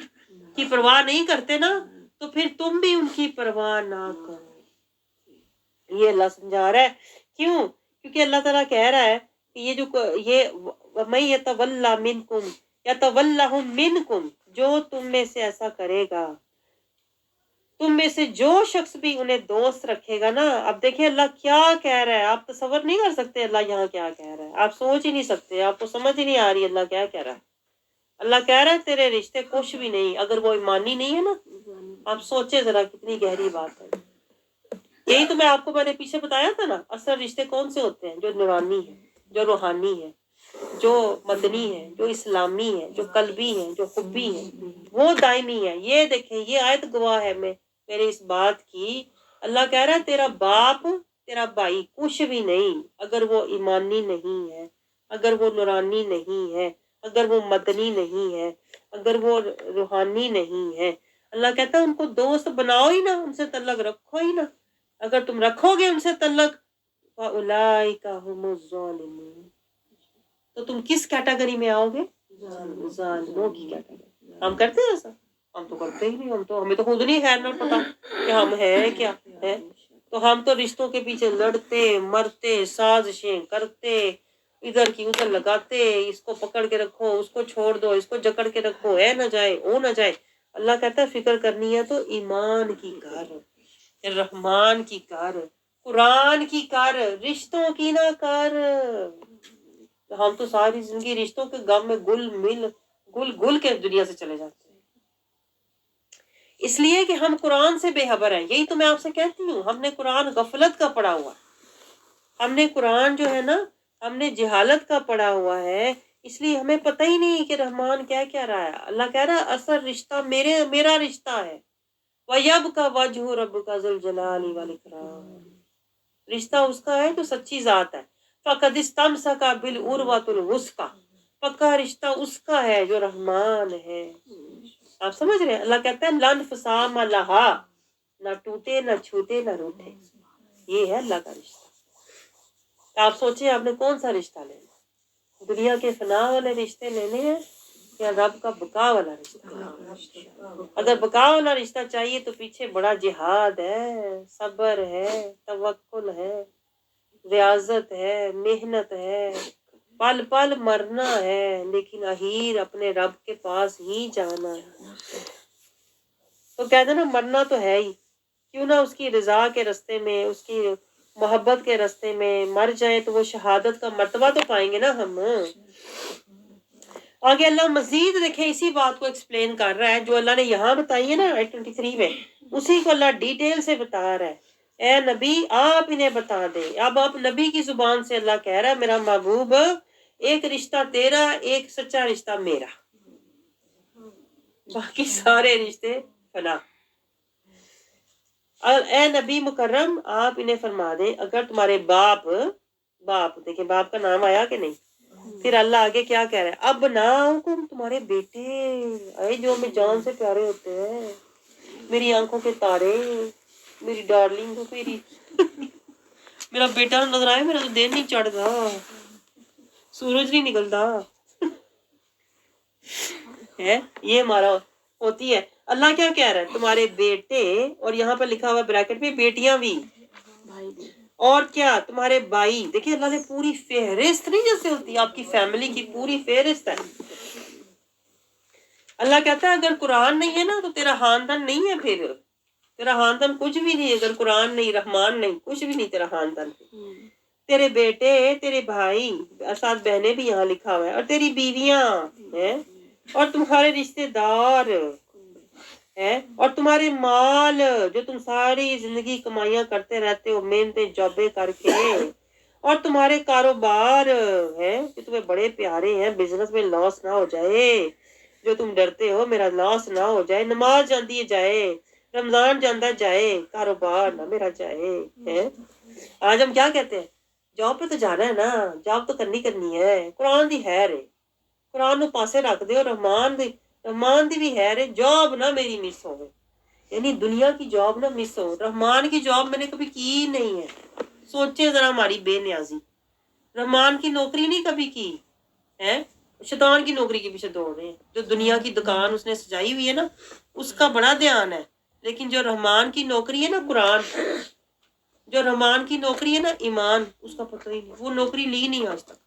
کی پرواہ نہیں کرتے نا تو پھر تم بھی ان کی پرواہ نہ کرو. یہ اللہ سمجھا رہا ہے. کیوں؟ کیونکہ اللہ تعالیٰ کہہ رہا ہے کہ یہ جو وَمَن يَتَوَلَّ مِنْكُمْ يَتَوَلَّهُمْ مِنْكُمْ، جو تم میں سے ایسا کرے گا، تم میں سے جو شخص بھی انہیں دوست رکھے گا نا. اب دیکھیں اللہ کیا کہہ رہا ہے، آپ تصور نہیں کر سکتے اللہ یہاں کیا کہہ رہا ہے، آپ سوچ ہی نہیں سکتے، آپ کو سمجھ ہی نہیں آ رہی اللہ کیا کہہ رہا ہے. اللہ کہہ رہا ہے تیرے رشتے کچھ بھی نہیں اگر وہ ایمانی نہیں ہے نا. آپ سوچے ذرا کتنی گہری بات ہے. یہی تو میں نے پیچھے بتایا تھا نا، اصل رشتے کون سے ہوتے ہیں؟ جو نورانی ہے، جو روحانی ہے، جو مدنی ہے، جو اسلامی ہے، جو قلبی ہے، جو حبی ہے، وہ دائمی ہے. یہ دیکھیں یہ آیت گواہ ہے میرے اس بات کی. اللہ کہہ رہا ہے تیرا باپ تیرا بھائی کچھ بھی نہیں اگر وہ ایمانی نہیں ہے، اگر وہ نورانی نہیں ہے، اگر وہ مدنی نہیں ہے، اگر وہ روحانی نہیں ہے. اللہ کہتا ہے ان کو دوست بناؤ ہی نا، ان سے تعلق رکھو ہی نا. اگر تم رکھو گے ان سے تعلق فَأُولَئِكَ هُمُ الظَّالِمُونَ، تو تم کس کیٹیگری میں آؤ گے؟ ظالموں کی کیٹیگری. ہم کرتے ہیں ایسا؟ ہم تو کرتے ہی نہیں. ہمیں تو خود نہیں خیر نہ پتا کہ ہم ہیں کیا ہے. تو ہم تو رشتوں کے پیچھے لڑتے مرتے، سازشیں کرتے ادھر کی ادھر لگاتے، اس کو پکڑ کے رکھو، اس کو چھوڑ دو، اس کو جکڑ کے رکھو، اے نہ جائے او نہ جائے۔ اللہ کہتا ہے فکر کرنی ہے تو ایمان کی کر، رحمان کی کر، قرآن کی کر، رشتوں کی نہ کر۔ ہم تو ساری زندگی رشتوں کے غم میں گل کے دنیا سے چلے جاتے ہیں، اس لیے کہ ہم قرآن سے بے خبر ہیں۔ یہی تو میں آپ سے کہتی ہوں، ہم نے قرآن غفلت کا پڑھا ہوا، ہم نے قرآن جو ہے نا ہم نے جہالت کا پڑھا ہوا ہے، اس لیے ہمیں پتہ ہی نہیں کہ رحمان کیا کہہ رہا ہے۔ اللہ کہہ رہا ہے اصل رشتہ میرا رشتہ ہے، وَيَبْقَى وَجْهُ رَبِّكَ ذُو الْجَلَالِ وَالْإِكْرَامِ، رشتہ اس کا ہے جو سچی ذات ہے۔ فَقَدِ اسْتَمْسَكَ بِالْعُرْوَةِ الْوُثْقَىٰ، پکا رشتہ اس کا ہے جو رحمان ہے۔ آپ سمجھ رہے ہیں؟ اللہ کہتا ہے لَنْ فِصَامَ لَهَا، نہ ٹوٹے نہ چھوٹے نہ روٹے، یہ ہے اللہ کا رشتہ۔ آپ سوچیں آپ نے کون سا رشتہ لینا، دنیا کے فنا والے رشتے لینے ہیں یا رب کا بقا والا رشتہ؟ اگر بقا والا رشتہ چاہیے تو پیچھے بڑا جہاد ہے، صبر ہے، توکل ہے، ریاضت ہے، محنت ہے، پل پل مرنا ہے، لیکن اخیر اپنے رب کے پاس ہی جانا ہے۔ تو کہتے نا مرنا تو ہے ہی، کیوں نہ اس کی رضا کے رستے میں، اس کی محبت کے رستے میں مر جائیں تو وہ شہادت کا مرتبہ تو پائیں گے نا ہم۔ آگے اللہ مزید دیکھیں اسی بات کو ایکسپلین کر رہا ہے جو اللہ نے یہاں بتائی ہے نا آیت 23 میں، اسی کو اللہ ڈیٹیل سے بتا رہا ہے۔ اے نبی آپ انہیں بتا دیں، اب آپ نبی کی زبان سے اللہ کہہ رہا ہے میرا محبوب ایک رشتہ تیرا، ایک سچا رشتہ میرا، باقی سارے رشتے فنا۔ اے نبی مکرم آپ انہیں فرما دیں اگر تمہارے باپ دیکھیں باپ کا نام آیا کہ نہیں، پھر اللہ آگے کیا کہہ رہا ہے، اب ناؤکم تمہارے بیٹے، اے جو ہمیں جان سے پیارے ہوتے ہیں، میری آنکھوں کے تارے، میری ڈارلنگ، میرا بیٹا نظر آئے، میرا تو دن نہیں چڑھتا، سورج نہیں نکلتا ہے، یہ ہمارا ہوتی ہے۔ اللہ کیا کہہ رہا ہے تمہارے بیٹے، اور یہاں پر لکھا ہوا بریکٹ میں بیٹیاں بھی، اور کیا تمہارے بھائی۔ دیکھیں اللہ نے پوری فہرست نہیں جیسے ہوتی آپ کی فیملی کی پوری فہرست ہے۔ اللہ کہتا ہے اگر قرآن نہیں ہے نا تو تیرا خاندان نہیں ہے، پھر تیرا خاندان کچھ بھی نہیں، اگر قرآن نہیں، رحمان نہیں، کچھ بھی نہیں تیرا خاندان۔ تیرے بیٹے، تیرے بھائی، ساتھ بہنیں بھی یہاں لکھا ہوا ہے، اور تیری بیویاں ہیں، اور تمہارے رشتے دار ہیں، اور تمہارے مال جو تم ساری زندگی کمائیاں کرتے رہتے ہو، محنتیں جابیں کر کے، اور تمہارے کاروبار ہیں جو تمہیں بڑے پیارے ہیں، بزنس میں لاس نہ ہو جائے، جو تم ڈرتے ہو میرا لاس نہ ہو جائے، نماز جاندی جائے، رمضان جاندہ جائے، کاروبار نہ میرا جائے۔ آج ہم کیا کہتے ہیں، جاب پہ تو جانا ہے نا، جاب تو کرنی ہے، قرآن دی خیر ہے، قرآن نو پاسے رکھ دے، اور رحمان دی بھی خیر ہے، جاب نہ میری مس ہو، یعنی دنیا کی جاب نہ مس ہو، رحمان کی جاب میں نے کبھی کی نہیں ہے۔ سوچے ذرا ہماری بے نیازی، رحمان کی نوکری نہیں کبھی کی ہے، شیطان کی نوکری کے پیچھے دوڑ رہے ہیں، جو دنیا کی دکان اس نے سجائی ہوئی ہے نا اس کا بڑا دھیان ہے، لیکن جو رحمان کی نوکری ہے نا قرآن، جو رحمان کی نوکری ہے نا ایمان، اس کا پتہ ہی نہیں، وہ نوکری لی نہیں آج تک۔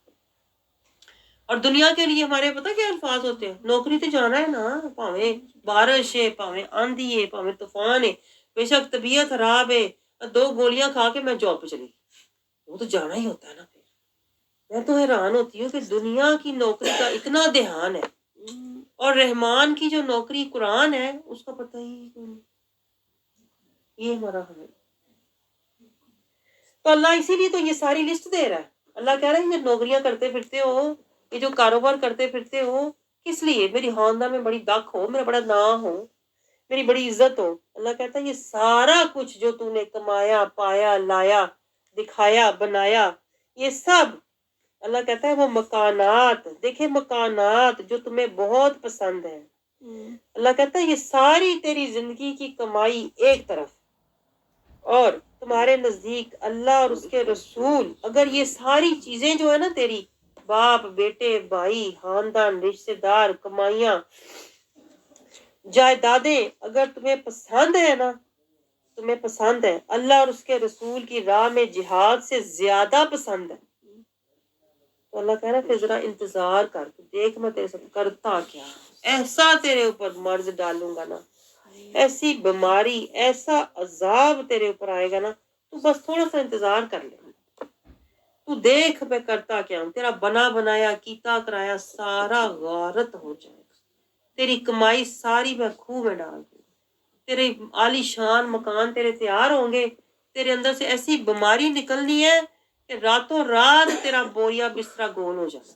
اور دنیا کے لیے ہمارے پتہ کیا الفاظ ہوتے ہیں، نوکری تو جانا ہے نا، پاویں بارش ہے، پاویں آندھی ہے، پاویں طوفان ہے، بے شک طبیعت خراب ہے، 2 گولیاں کھا کے میں جاب پہ چلی، وہ تو جانا ہی ہوتا ہے نا۔ پھر میں تو حیران ہوتی ہوں کہ دنیا کی نوکری کا اتنا دھیان ہے، اور رحمان کی جو نوکری قرآن ہے اس کا پتہ ہی نہیں۔ یہ ہمارا حال ہے۔ تو اللہ اسی لیے تو یہ ساری لسٹ دے رہا ہے۔ اللہ کہہ رہا ہے یہ نوکریاں کرتے پھرتے ہو، یہ جو کاروبار کرتے پھرتے ہو، کس لیے؟ میری خاندان میں بڑی دکھ ہو، میرا بڑا نام ہو، میری بڑی عزت ہو۔ اللہ کہتا ہے یہ سارا کچھ جو تم نے کمایا، پایا، لایا، دکھایا، بنایا، یہ سب اللہ کہتا ہے وہ مکانات، دیکھیں مکانات جو تمہیں بہت پسند ہیں، اللہ کہتا ہے یہ ساری تیری زندگی کی کمائی ایک طرف، اور تمہارے نزدیک اللہ اور اس کے رسول، اگر یہ ساری چیزیں جو ہے نا تیری، باپ، بیٹے، بھائی، خاندان، رشتے دار، کمائیاں، جائیدادیں، اگر تمہیں پسند ہے نا، تمہیں پسند ہے، اللہ اور اس کے رسول کی راہ میں جہاد سے زیادہ پسند ہے، تو اللہ کہہ رہا ہے پھر ذرا انتظار کر، تو دیکھ میں تیرے ساتھ کرتا کیا، ایسا تیرے اوپر مرض ڈالوں گا نا، ایسی بیماری، ایسا عذاب تیرے اوپر آئے گا نا، تو بس تھوڑا سا انتظار کر لے، تو دیکھ میں کرتا کیا ہوں، تیرا بنا بنایا کیتا کرایا سارا غارت ہو جائے گا، تیری کمائی ساری میں کھوہ میں ڈال دوں، تیرے عالی شان مکان تیرے تیار ہوں گے، تیرے اندر سے ایسی بیماری نکلنی ہے کہ راتوں رات تیرا بوریا بسترا گول ہو جانا،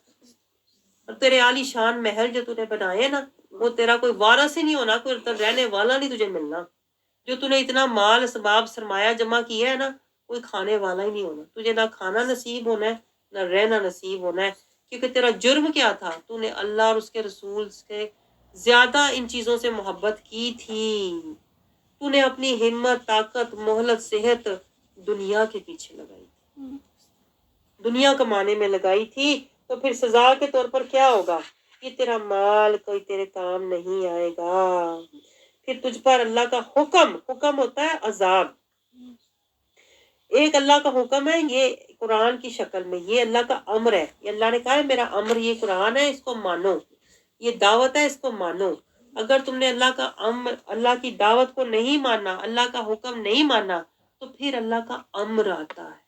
اور تیرے عالی شان محل جو تُونے بنائے نا، وہ تیرا کوئی وارث ہی نہیں ہونا، کوئی رہنے والا نہیں تجھے ملنا، جو تُونے اتنا مال اسباب سرمایہ جمع کیا ہے نا، کوئی کھانے والا ہی نہیں ہونا، تجھے نہ کھانا نصیب ہونا ہے نہ رہنا نصیب ہونا ہے، کیونکہ تیرا جرم کیا تھا، تو نے اللہ اور اس کے رسول سے زیادہ ان چیزوں سے محبت کی تھی، تو نے اپنی ہمت، طاقت، مہلت، صحت دنیا کے پیچھے لگائی تھی، دنیا کمانے میں لگائی تھی، تو پھر سزا کے طور پر کیا ہوگا، یہ تیرا مال کوئی تیرے کام نہیں آئے گا، پھر تجھ پر اللہ کا حکم ہوتا ہے عذاب، ایک اللہ کا حکم ہے یہ قرآن کی شکل میں، یہ اللہ کا امر ہے، یہ اللہ نے کہا ہے میرا امر یہ قرآن ہے، اس کو مانو، یہ دعوت ہے، اس کو مانو، اگر تم نے اللہ کا امر، اللہ کی دعوت کو نہیں مانا، اللہ کا حکم نہیں مانا، تو پھر اللہ کا امر آتا ہے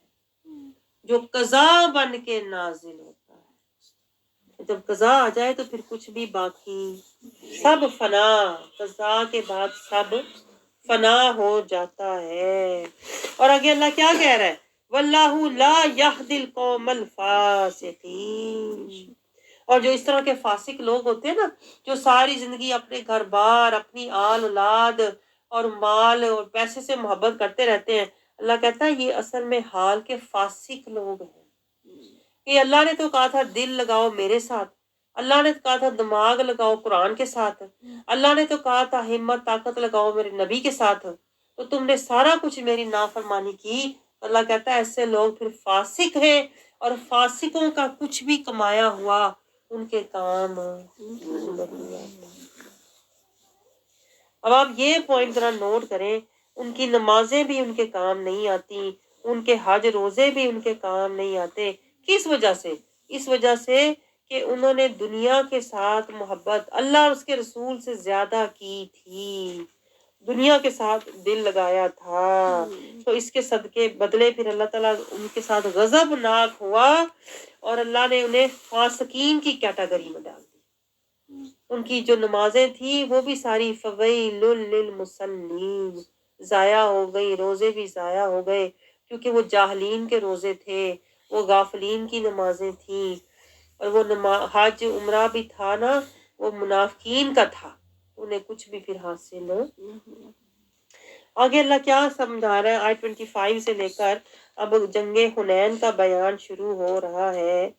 جو قضا بن کے نازل ہوتا ہے، جب قضا آ جائے تو پھر کچھ بھی باقی، سب فنا، قضا کے بعد سب فنا ہو جاتا ہے۔ اور آگے اللہ کیا کہہ رہا ہے، واللہ لا یہدی القوم الفاسقین، اور جو اس طرح کے فاسق لوگ ہوتے ہیں نا، جو ساری زندگی اپنے گھر بار، اپنی آل اولاد اور مال اور پیسے سے محبت کرتے رہتے ہیں، اللہ کہتا ہے یہ اصل میں حال کے فاسق لوگ ہیں، کہ اللہ نے تو کہا تھا دل لگاؤ میرے ساتھ، اللہ نے تو کہا تھا دماغ لگاؤ قرآن کے ساتھ، اللہ نے تو کہا تھا ہمت طاقت لگاؤ میرے نبی کے ساتھ، تو تم نے سارا کچھ میری نافرمانی کی، اللہ کہتا ہے ایسے لوگ پھر فاسق ہیں، اور فاسقوں کا کچھ بھی کمایا ہوا ان کے کام نہیں آتا۔ اب آپ یہ پوائنٹ ذرا نوٹ کریں، ان کی نمازیں بھی ان کے کام نہیں آتی، ان کے حج روزے بھی ان کے کام نہیں آتے، کس وجہ سے؟ اس وجہ سے کہ انہوں نے دنیا کے ساتھ محبت اللہ اور اس کے رسول سے زیادہ کی تھی، دنیا کے ساتھ دل لگایا تھا، تو اس کے صدقے بدلے پھر اللہ تعالیٰ ان کے ساتھ غضب ناک ہوا، اور اللہ نے انہیں فاسقین کی کیٹیگری میں ڈال دی، ان کی جو نمازیں تھیں وہ بھی ساری فویل للمصلین، ضائع ہو گئی، روزے بھی ضائع ہو گئے، کیونکہ وہ جاہلین کے روزے تھے، وہ غافلین کی نمازیں تھیں، اور وہ حج عمرہ بھی تھا نا، وہ منافقین کا تھا، انہیں کچھ بھی پھر حاصل آگے اللہ کیا سمجھا رہا ہے، آیت 25 سے لے کر اب جنگ حنین کا بیان شروع ہو رہا ہے۔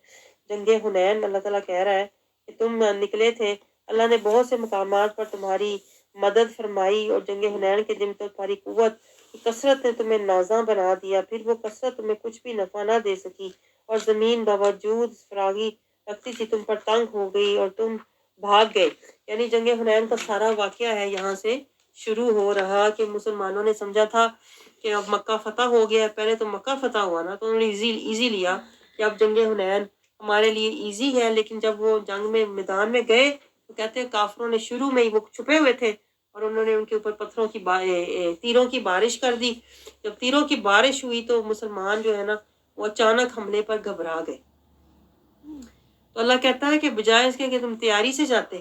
جنگ حنین اللہ تعالیٰ کہہ رہا ہے کہ تم نکلے تھے، اللہ نے بہت سے مقامات پر تمہاری مدد فرمائی، اور جنگ حنین کے دن تو تمہاری قوت کی کثرت نے تمہیں نازاں بنا دیا، پھر وہ کثرت تمہیں کچھ بھی نفع نہ دے سکی، اور زمین باوجود فراغی رکھتی تھی تم پر تنگ ہو گئی اور تم بھاگ گئے، یعنی جنگ حنین کا سارا واقعہ ہے یہاں سے شروع ہو رہا، کہ مسلمانوں نے سمجھا تھا کہ اب مکہ فتح ہو گیا ہے، پہلے تو مکہ فتح ہوا نا، تو انہوں نے ایزی لیا کہ اب جنگ حنین ہمارے لیے ایزی ہے، لیکن جب وہ جنگ میں میدان میں گئے تو کہتے ہیں کافروں نے شروع میں ہی، وہ چھپے ہوئے تھے، اور انہوں نے ان کے اوپر پتھروں کی تیروں کی بارش کر دی، جب تیروں کی بارش ہوئی تو مسلمان جو ہے نا وہ اچانک حملے پر گھبرا گئے، تو اللہ کہتا ہے کہ بجائے اس کے کہ تم تیاری سے جاتے،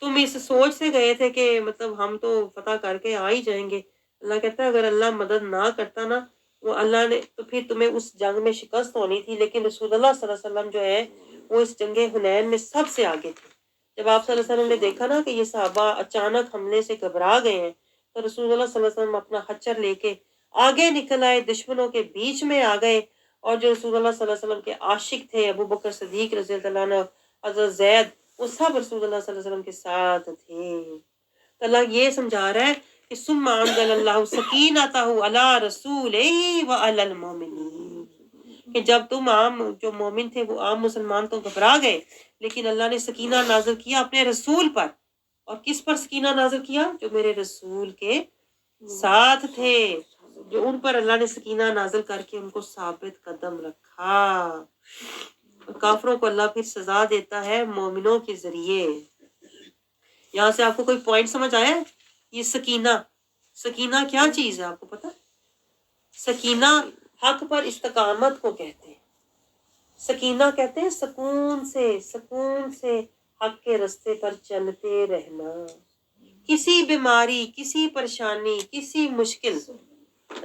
تم اس سوچ سے گئے تھے کہ مطلب ہم تو فتح کر کے آ ہی جائیں گے، اللہ کہتا ہے اگر اللہ مدد نہ کرتا نا، وہ اللہ نے تو پھر تمہیں اس جنگ میں شکست ہونی تھی، لیکن رسول اللہ صلی اللہ علیہ وسلم جو ہے وہ اس جنگ حنین میں سب سے آگے تھے، جب آپ صلی اللہ علیہ وسلم نے دیکھا نا کہ یہ صحابہ اچانک حملے سے گھبرا گئے ہیں، تو رسول اللہ صلی اللہ علیہ وسلم اپنا خچر لے کے آگے نکل آئے، دشمنوں کے بیچ میں آ گئے، اور جو رسول اللہ صلی اللہ علیہ وسلم کے عاشق تھے، ابو بکر صدیق رضی اللہ عنہ، حضرت زید، وہ سب رسول اللہ صلی اللہ علیہ وسلم کے ساتھ تھے، تو اللہ یہ سمجھا رہا ہے کہ ثم انزل اللہ سکینتہ علی رسولہ وعلی المؤمنین، کہ جب تم عام جو مومن تھے وہ عام مسلمان تو گھبرا گئے، لیکن اللہ نے سکینہ نازل کیا اپنے رسول پر، اور کس پر سکینہ نازل کیا؟ جو میرے رسول کے ساتھ تھے، جو ان پر اللہ نے سکینہ نازل کر کے ان کو ثابت قدم رکھا۔ کافروں کو اللہ پھر سزا دیتا ہے مومنوں کے ذریعے۔ یہاں سے آپ کو کوئی پوائنٹ سمجھ آیا ہے؟ یہ سکینہ، سکینہ کیا چیز ہے آپ کو پتا؟ سکینہ حق پر استقامت کو کہتے ہیں۔ سکینہ کہتے ہیں سکون سے حق کے رستے پر چلتے رہنا، کسی بیماری، کسی پریشانی، کسی مشکل،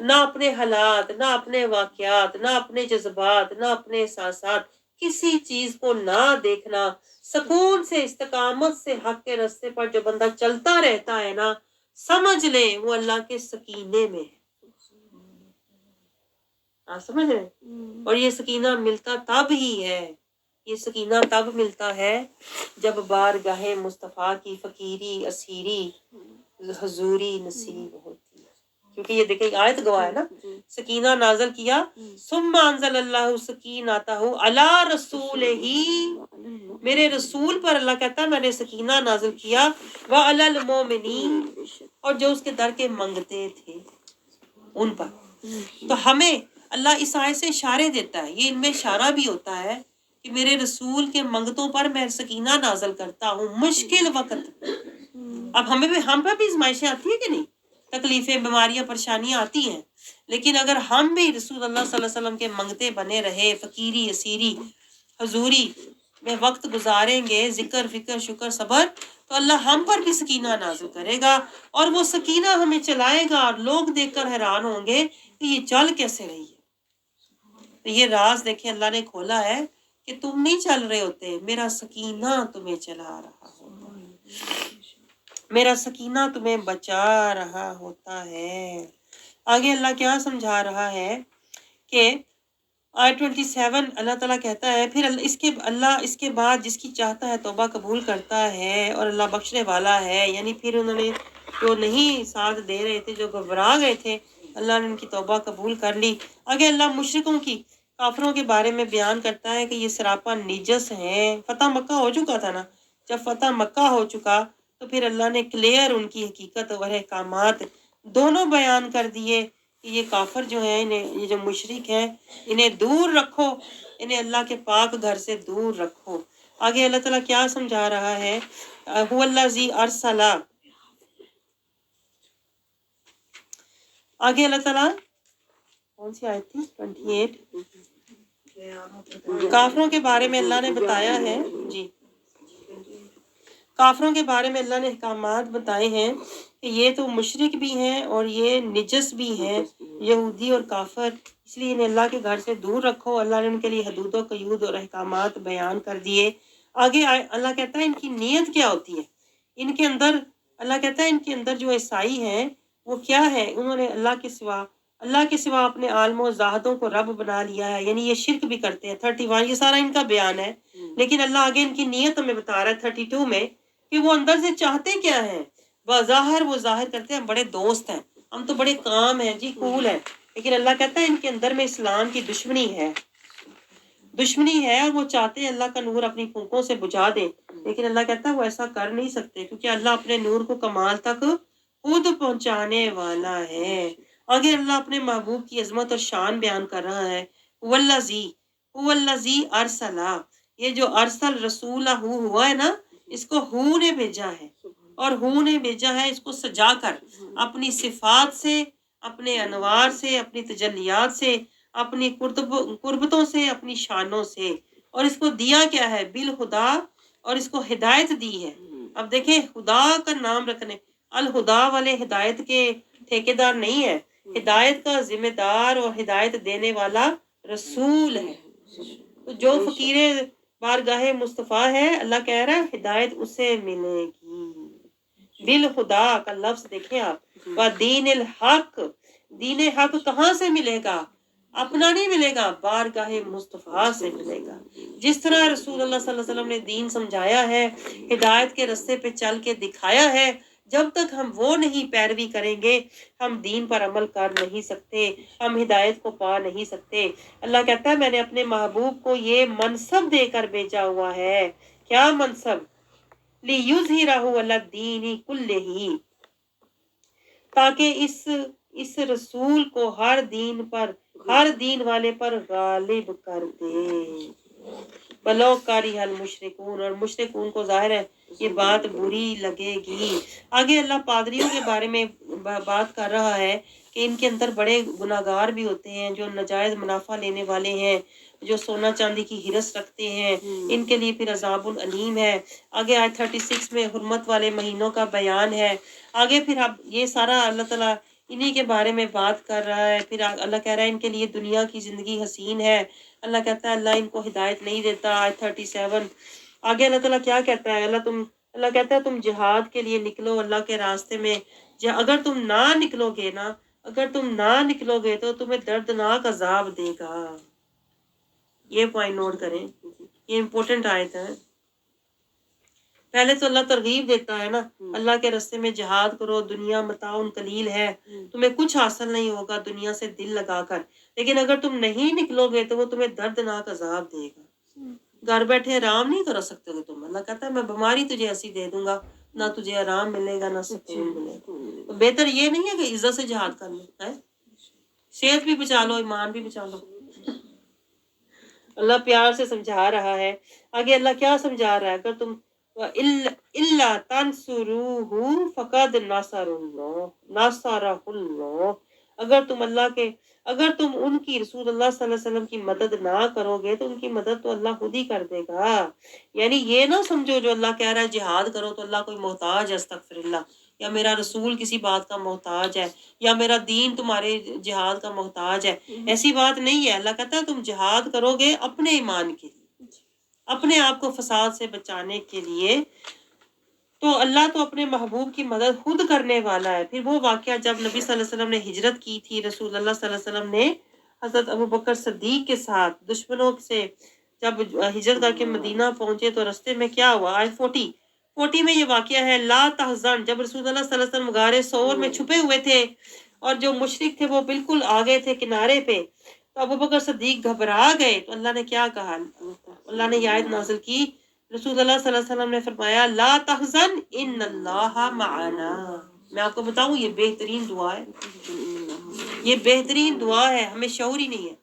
نہ اپنے حالات، نہ اپنے واقعات، نہ اپنے جذبات، نہ اپنے احساسات، کسی چیز کو نہ دیکھنا، سکون سے استقامت سے حق کے راستے پر جو بندہ چلتا رہتا ہے نا، سمجھ لیں وہ اللہ کے سکینے میں ہے۔ آپ سمجھ رہے ہیں؟ اور یہ سکینہ ملتا تب ہی ہے، یہ سکینہ تب ملتا ہے جب بارگاہ مصطفیٰ کی فقیری اسیری حضوری نصیب ہوتی ہے۔ کیونکہ یہ دیکھیں آیت گواہ ہے نا، سکینہ نازل کیا، ثم انزل اللہ سکینتہ علی رسولہ، میرے رسول پر اللہ کہتا ہے میں نے سکینہ نازل کیا، وعلی المومنین، اور جو اس کے در کے منگتے تھے ان پر۔ تو ہمیں اللہ اس آیت سے اشارے دیتا ہے، یہ ان میں اشارہ بھی ہوتا ہے کہ میرے رسول کے منگتوں پر میں سکینہ نازل کرتا ہوں مشکل وقت۔ اب ہم پہ بھی آزمائشیں آتی ہیں کہ نہیں، تکلیفیں، بیماریاں، پریشانیاں آتی ہیں، لیکن اگر ہم بھی رسول اللہ صلی اللہ علیہ وسلم کے منگتے بنے رہے، فقیری اسیری حضوری میں وقت گزاریں گے، ذکر، فکر، شکر، صبر، تو اللہ ہم پر بھی سکینہ نازل کرے گا، اور وہ سکینہ ہمیں چلائے گا، اور لوگ دیکھ کر حیران ہوں گے کہ یہ چل کیسے رہی ہے۔ تو یہ راز دیکھیں اللہ نے کھولا ہے کہ تم نہیں چل رہے ہوتے، میرا سکینہ تمہیں چلا رہا ہوتا ہے، میرا سکینہ تمہیں بچا رہا ہوتا ہے۔ آگے اللہ کیا سمجھا رہا ہے کہ آیت 27 اللہ تعالیٰ کہتا ہے پھر اللہ اس کے بعد جس کی چاہتا ہے توبہ قبول کرتا ہے، اور اللہ بخشنے والا ہے، یعنی پھر انہوں نے جو نہیں ساتھ دے رہے تھے، جو گھبرا گئے تھے، اللہ نے ان کی توبہ قبول کر لی۔ آگے اللہ مشرکوں کی، کافروں کے بارے میں بیان کرتا ہے کہ یہ سراپا نجس ہیں۔ فتح مکہ ہو چکا تھا نا، جب فتح مکہ ہو چکا تو پھر اللہ نے کلیئر ان کی حقیقت اور احکامات دونوں بیان کر دیے کہ یہ کافر جو ہیں، یہ جو مشرک ہیں، انہیں دور رکھو، انہیں اللہ کے پاک گھر سے دور رکھو۔ آگے اللہ تعالیٰ کیا سمجھا رہا ہے؟ هو الذی ارسل، آگے اللہ تعالیٰ کون سی آیت تھی؟ 28 کافروں کے بارے میں اللہ نے بتایا ہے، جی کافروں کے بارے میں اللہ نے احکامات بتائے ہیں کہ یہ تو مشرک بھی ہیں اور یہ نجس بھی ہیں، یہودی اور کافر، اس لیے انہیں اللہ کے گھر سے دور رکھو۔ اللہ نے ان کے لیے حدود و قیود اور احکامات بیان کر دیے۔ آگے اللہ کہتا ہے ان کی نیت کیا ہوتی ہے، ان کے اندر اللہ کہتا ہے ان کے اندر جو عیسائی ہیں وہ کیا ہے، انہوں نے اللہ کے سوا اپنے عالم و زاہدوں کو رب بنا لیا ہے، یعنی یہ شرک بھی کرتے ہیں۔ 31 یہ سارا ان کا بیان ہے، لیکن اللہ آگے ان کی نیت ہمیں بتا رہا ہے 32 میں کہ وہ اندر سے چاہتے کیا ہیں۔ بظاہر وہ ظاہر کرتے ہیں بڑے دوست ہیں، ہم تو بڑے کام ہیں جی، کول ہیں، لیکن اللہ کہتا ہے ان کے اندر میں اسلام کی دشمنی ہے، اور وہ چاہتے ہیں اللہ کا نور اپنی پھونکوں سے بجھا دیں، لیکن اللہ کہتا ہے وہ ایسا کر نہیں سکتے، کیونکہ اللہ اپنے نور کو کمال تک خود پہنچانے والا ہے۔ آگے اللہ اپنے محبوب کی عظمت اور شان بیان کر رہا ہے، والذی ارسل، یہ جو ارسل رسولہ ہوا ہے نا، اس کو ہو نے بھیجا ہے، اور ہو نے بھیجا ہے اس کو سجا کر اپنی صفات سے، اپنے انوار سے، اپنی تجلیات سے، اپنی قربتوں سے، اپنی شانوں سے، اور اس کو دیا کیا ہے؟ بالخدا، اور اس کو ہدایت دی ہے۔ اب دیکھیں خدا کا نام رکھنے، الہدا والے ہدایت کے ٹھیکیدار نہیں ہے، ہدایت کا ذمہ دار اور ہدایت دینے والا رسول ہے۔ تو جو فقیر بارگاہ مصطفیٰ ہے، اللہ کہہ رہا ہے ہدایت اسے ملے گی۔ بالخدا کا لفظ دیکھیں آپ، دین الحق، دین حق کہاں سے ملے گا؟ اپنا نہیں ملے گا، بارگاہ مصطفیٰ سے ملے گا۔ جس طرح رسول اللہ صلی اللہ علیہ وسلم نے دین سمجھایا ہے، ہدایت کے راستے پہ چل کے دکھایا ہے، جب تک ہم وہ نہیں پیروی کریں گے ہم دین پر عمل کر نہیں سکتے، ہم ہدایت کو پا نہیں سکتے۔ اللہ کہتا ہے میں نے اپنے محبوب کو یہ منصب دے کر بھیجا ہوا ہے۔ کیا منصب؟ لِيُظْهِرَهُ عَلَى الدِّينِ كُلِّهِ، تاکہ اس رسول کو ہر دین والے پر غالب کر دے۔ بلو کاری حل مشرکون، اور مشرکون کو ظاہر ہے یہ بات بری لگے گی۔ آگے اللہ پادریوں کے بارے میں بات کر رہا ہے کہ ان کے اندر بڑے گناہگار بھی ہوتے ہیں، جو ناجائز منافع لینے والے ہیں، جو سونا چاندی کی ہرس رکھتے ہیں، ان کے لیے پھر عذاب علیم ہے۔ آگے آیت 36 میں حرمت والے مہینوں کا بیان ہے۔ آگے پھر اب یہ سارا اللہ تعالیٰ انہی کے بارے میں بات کر رہا ہے۔ پھر اللہ کہہ رہا ہے ان کے لیے دنیا کی زندگی حسین ہے۔ اللہ کہتا ہے اللہ ان کو ہدایت نہیں دیتا۔ آیت 37 آگے اللہ تعالیٰ کیا کہتا ہے، اللہ کہتا ہے تم جہاد کے لیے نکلو اللہ کے راستے میں، اگر تم نہ نکلو گے نا، اگر تم نہ نکلو گے تو تمہیں دردناک عذاب دے گا۔ یہ پوائنٹ نوٹ کریں، یہ امپورٹنٹ آیت ہے۔ پہلے تو اللہ ترغیب دیتا ہے نا، اللہ کے راستے میں جہاد کرو، دنیا متاع قلیل ہے، تمہیں کچھ حاصل نہیں ہوگا دنیا سے دل لگا کر، لیکن اگر تم نہیں نکلو گے تو وہ تمہیں دردناک عذاب دے گا۔ گھر بیٹھے آرام نہیں کر سکتے ہو تم، اللہ کہتا ہے میں بیماری تجھے ایسی دے دوں گا، نہ تجھے آرام ملے گا نہ سکون ملے گا۔ تو بہتر یہ نہیں ہے کہ عزت سے جہاد کر لو، صحت بھی بچا لو، ایمان بھی بچا لو۔ اللہ پیار سے سمجھا رہا ہے۔ آگے اللہ کیا سمجھا رہا ہے، اگر تم اِلَّا تَنْصُرُوهُ فَقَدْ نَصَرَهُ اللَّهُ، اگر تم ان کی رسول اللہ صلی اللہ علیہ وسلم کی مدد نہ کرو گے تو ان کی مدد تو اللہ خود ہی کر دے گا۔ یعنی یہ نہ سمجھو جو اللہ کہہ رہا ہے جہاد کرو تو اللہ کوئی محتاج ہے، استغفر اللہ، یا میرا رسول کسی بات کا محتاج ہے، یا میرا دین تمہارے جہاد کا محتاج ہے، ایسی بات نہیں ہے۔ اللہ کہتا ہے تم جہاد کرو گے اپنے ایمان کے لیے، اپنے آپ کو فساد سے بچانے کے لیے، تو اللہ تو اپنے محبوب کی مدد خود کرنے والا ہے۔ پھر وہ واقعہ جب نبی صلی اللہ علیہ وسلم نے ہجرت کی تھی، رسول اللہ صلی اللہ علیہ وسلم نے حضرت ابوبکر صدیق کے ساتھ دشمنوں سے جب ہجرت کر کے مدینہ پہنچے تو رستے میں کیا ہوا، آیت 40 میں یہ واقعہ ہے، لا تحزن، جب رسول اللہ صلی اللہ علیہ وسلم غار ثور میں چھپے ہوئے تھے اور جو مشرک تھے وہ بالکل آگے تھے کنارے پہ، تو ابوبکر صدیق گھبرا گئے، تو اللہ نے کیا کہا، اللہ نے یہ آیت نازل کی، رسول اللہ صلی اللہ علیہ وسلم نے فرمایا لا تحزن ان اللہ معنا۔ میں آپ کو بتاؤں یہ بہترین دعا ہے، یہ بہترین دعا ہے، ہمیں شعور ہی نہیں ہے۔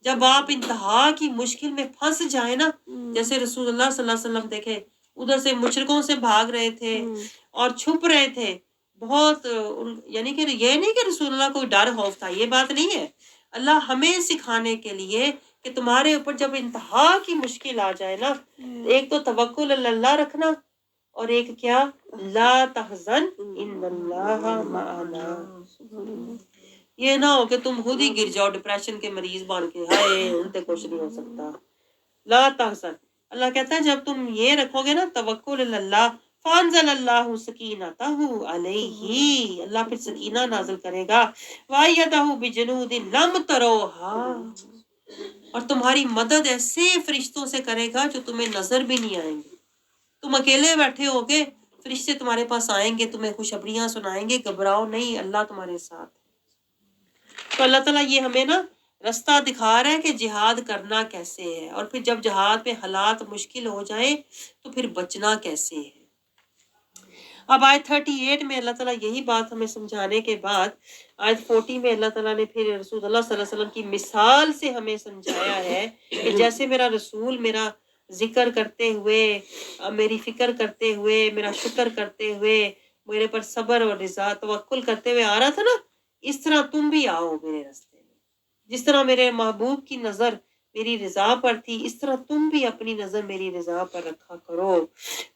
جب آپ انتہا کی مشکل میں پھنس جائیں نا، جیسے رسول اللہ صلی اللہ علیہ وسلم دیکھے ادھر سے مشرکوں سے بھاگ رہے تھے اور چھپ رہے تھے بہت، یعنی کہ یہ نہیں کہ رسول اللہ کو ڈر خوف تھا، یہ بات نہیں ہے۔ اللہ ہمیں سکھانے کے لیے کہ تمہارے اوپر جب انتہا کی مشکل آ جائے نا، ایک تو توکل اللہ رکھنا، اور ایک کیا، لا تحزن ان اللہ معنا۔ یہ نہ ہو کہ تم خود ہی گر جاؤ ڈپریشن کے مریض بن کے، ہائے ان سے کچھ نہیں ہو سکتا۔ لا تحزن، اللہ کہتا ہے جب تم یہ رکھو گے نا توکل اللہ، فانزل اللہ سکینتہ علیہ، اللہ پھر سکینہ نازل کرے گا، وایدہ بجنود لم تروہا، اور تمہاری مدد ایسے فرشتوں سے کرے گا جو تمہیں نظر بھی نہیں آئیں گے۔ تم اکیلے بیٹھے ہو گے، فرشتے تمہارے پاس آئیں گے، تمہیں خوشخبریاں سنائیں گے، گھبراؤ نہیں، اللہ تمہارے ساتھ ہے۔ تو اللہ تعالیٰ یہ ہمیں نا رستہ دکھا رہا ہے کہ جہاد کرنا کیسے ہے، اور پھر جب جہاد پہ حالات مشکل ہو جائیں تو پھر بچنا کیسے ہے۔ اب آیت 38 میں اللہ تعالیٰ یہی بات ہمیں سمجھانے کے بعد آیت 40 میں اللہ تعالیٰ نے پھر رسول اللہ صلی اللہ علیہ وسلم کی مثال سے ہمیں سمجھایا ہے کہ جیسے میرا رسول میرا ذکر کرتے ہوئے، میری فکر کرتے ہوئے، میرا شکر کرتے ہوئے، میرے پر صبر اور رضا توکل کرتے ہوئے آ رہا تھا نا، اس طرح تم بھی آؤ میرے راستے میں۔ جس طرح میرے محبوب کی نظر میری رضا پر تھی، اس طرح تم بھی اپنی نظر میری رضا پر رکھا کرو۔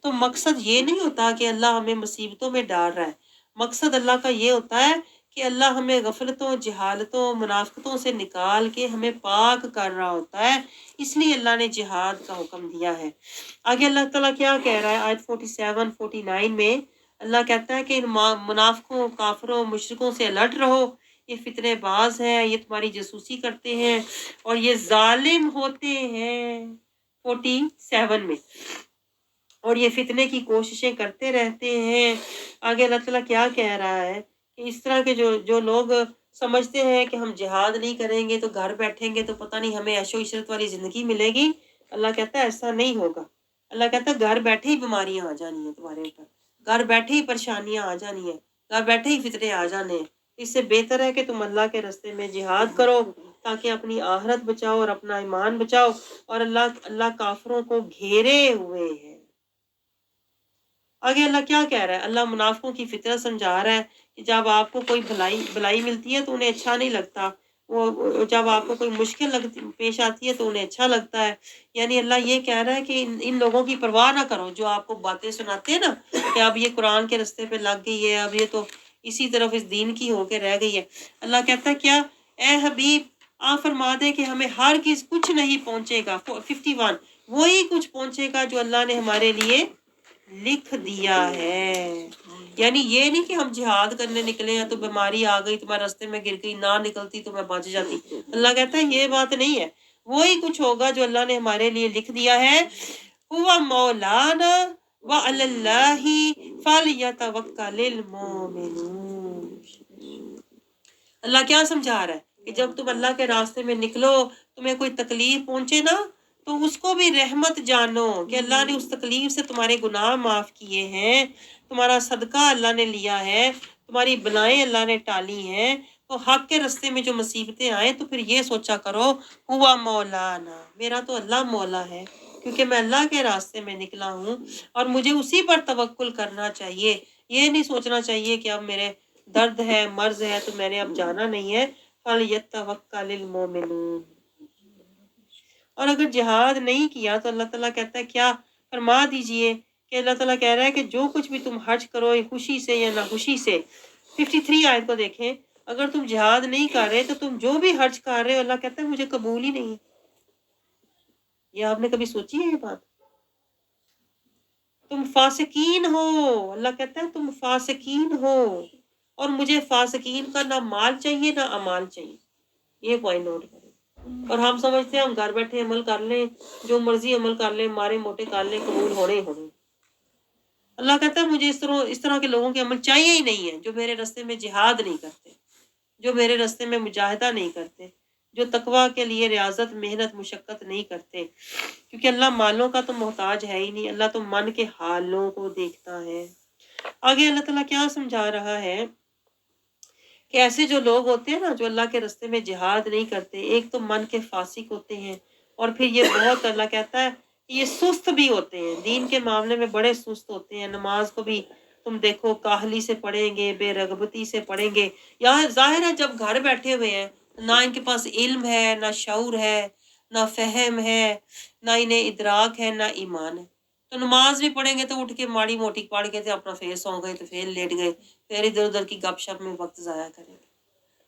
تو مقصد یہ نہیں ہوتا کہ اللہ ہمیں مصیبتوں میں ڈال رہا ہے، مقصد اللہ کا یہ ہوتا ہے کہ اللہ ہمیں غفلتوں، جہالتوں، منافقتوں سے نکال کے ہمیں پاک کر رہا ہوتا ہے، اس لیے اللہ نے جہاد کا حکم دیا ہے۔ آگے اللہ تعالیٰ کیا کہہ رہا ہے آیت 47 49 میں، اللہ کہتا ہے کہ ان منافقوں، کافروں، مشرکوں سے الرٹ رہو، یہ فتنے باز ہیں، یہ تمہاری جاسوسی کرتے ہیں اور یہ ظالم ہوتے ہیں 47 میں، اور یہ فتنے کی کوششیں کرتے رہتے ہیں۔ آگے اللہ تعالیٰ کیا کہہ رہا ہے کہ اس طرح کے جو لوگ سمجھتے ہیں کہ ہم جہاد نہیں کریں گے تو گھر بیٹھیں گے تو پتہ نہیں ہمیں عیش و عشرت والی زندگی ملے گی، اللہ کہتا ہے ایسا نہیں ہوگا۔ اللہ کہتا ہے گھر بیٹھے ہی بیماریاں آ جانی ہیں تمہارے اوپر، گھر بیٹھے ہی پریشانیاں آ جانی ہیں، گھر بیٹھے ہی فتنے آ جانے ہیں، اس سے بہتر ہے کہ تم اللہ کے راستے میں جہاد کرو تاکہ اپنی آخرت بچاؤ اور اپنا ایمان بچاؤ. اور اللہ کافروں کو گھیرے ہوئے ہے. آگے اللہ کیا کہہ رہا ہے؟ اللہ منافقوں کی فطرت سمجھا رہا ہے کہ جب آپ کو کوئی بھلائی ملتی ہے تو انہیں اچھا نہیں لگتا، وہ جب آپ کو کوئی مشکل پیش آتی ہے تو انہیں اچھا لگتا ہے. یعنی اللہ یہ کہہ رہا ہے کہ ان لوگوں کی پرواہ نہ کرو جو آپ کو باتیں سناتے ہیں نا کہ اب یہ قرآن کے راستے پہ لگ گئی ہے، اب یہ تو اسی طرف اس دین کی ہو کے رہ گئی ہے. اللہ کہتا ہے کیا اے حبیب آپ فرما دیں کہ ہمیں ہر چیز کچھ نہیں پہنچے گا. 51 وہی کچھ پہنچے گا جو اللہ نے ہمارے لیے لکھ دیا ہے. یعنی یہ نہیں کہ ہم جہاد کرنے نکلے ہیں تو بیماری آ گئی تمہارے راستے میں گر گئی، نہ نکلتی تو میں بچ جاتی. اللہ کہتا ہے یہ بات نہیں ہے، وہی کچھ ہوگا جو اللہ نے ہمارے لیے لکھ دیا ہے. ہوا مولانا وعلی اللہ فلیتوکل المؤمنون. اللہ کیا سمجھا رہا ہے کہ جب تم اللہ کے راستے میں نکلو تمہیں کوئی تکلیف پہنچے نا تو اس کو بھی رحمت جانو کہ اللہ نے اس تکلیف سے تمہارے گناہ معاف کیے ہیں، تمہارا صدقہ اللہ نے لیا ہے، تمہاری بلائیں اللہ نے ٹالی ہیں. تو حق کے راستے میں جو مصیبتیں آئیں تو پھر یہ سوچا کرو ہوا مولانا، میرا تو اللہ مولا ہے کیونکہ میں اللہ کے راستے میں نکلا ہوں اور مجھے اسی پر توکل کرنا چاہیے. یہ نہیں سوچنا چاہیے کہ اب میرے درد ہے مرض ہے تو میں نے اب جانا نہیں ہے. فَلْيَتَّوَكَّلِ الْمُؤْمِنُونَ. اور اگر جہاد نہیں کیا تو اللہ تعالیٰ کہتا ہے کیا فرما دیجئے کہ اللہ تعالیٰ کہہ رہا ہے کہ جو کچھ بھی تم حج کرو خوشی سے یا ناخوشی سے. 53 آیت کو دیکھیں، اگر تم جہاد نہیں کر رہے تو تم جو بھی حج کر رہے ہو اللہ کہتا ہے مجھے قبول ہی نہیں. یہ آپ نے کبھی سوچی ہے یہ بات؟ تم فاسقین ہو، اللہ کہتا ہے تم فاسقین ہو اور مجھے فاسقین کا نہ مال چاہیے نہ امال چاہیے. یہ پوائنٹ نوٹ کریں. اور ہم سمجھتے ہیں ہم گھر بیٹھے عمل کر لیں، جو مرضی عمل کر لیں، مارے موٹے کر لیں، قبول ہونے ہی ہونے. اللہ کہتا ہے مجھے اس طرح کے لوگوں کے عمل چاہیے ہی نہیں ہے جو میرے راستے میں جہاد نہیں کرتے، جو میرے راستے میں مجاہدہ نہیں کرتے، جو تقویٰ کے لیے ریاضت محنت مشقت نہیں کرتے. کیونکہ اللہ مالوں کا تو محتاج ہے ہی نہیں، اللہ تو من کے حالوں کو دیکھتا ہے. آگے اللہ تعالیٰ کیا سمجھا رہا ہے کہ ایسے جو لوگ ہوتے ہیں نا جو اللہ کے راستے میں جہاد نہیں کرتے، ایک تو من کے فاسق ہوتے ہیں اور پھر یہ بہت اللہ کہتا ہے یہ سست بھی ہوتے ہیں، دین کے معاملے میں بڑے سست ہوتے ہیں. نماز کو بھی تم دیکھو کاہلی سے پڑھیں گے، بے رغبتی سے پڑھیں گے. یہاں ظاہر ہے جب گھر بیٹھے ہوئے ہیں نہ ان کے پاس علم ہے نہ شعور ہے نہ فہم ہے نہ انہیں ادراک ہے نہ ایمان ہے، تو نماز بھی پڑھیں گے تو اٹھ کے ماڑی موٹی پڑھ کے تھے اپنا پھر سو گئے تو پھر لیٹ گئے، پھر ادھر ادھر کی گپ شپ میں وقت ضائع کریں گے.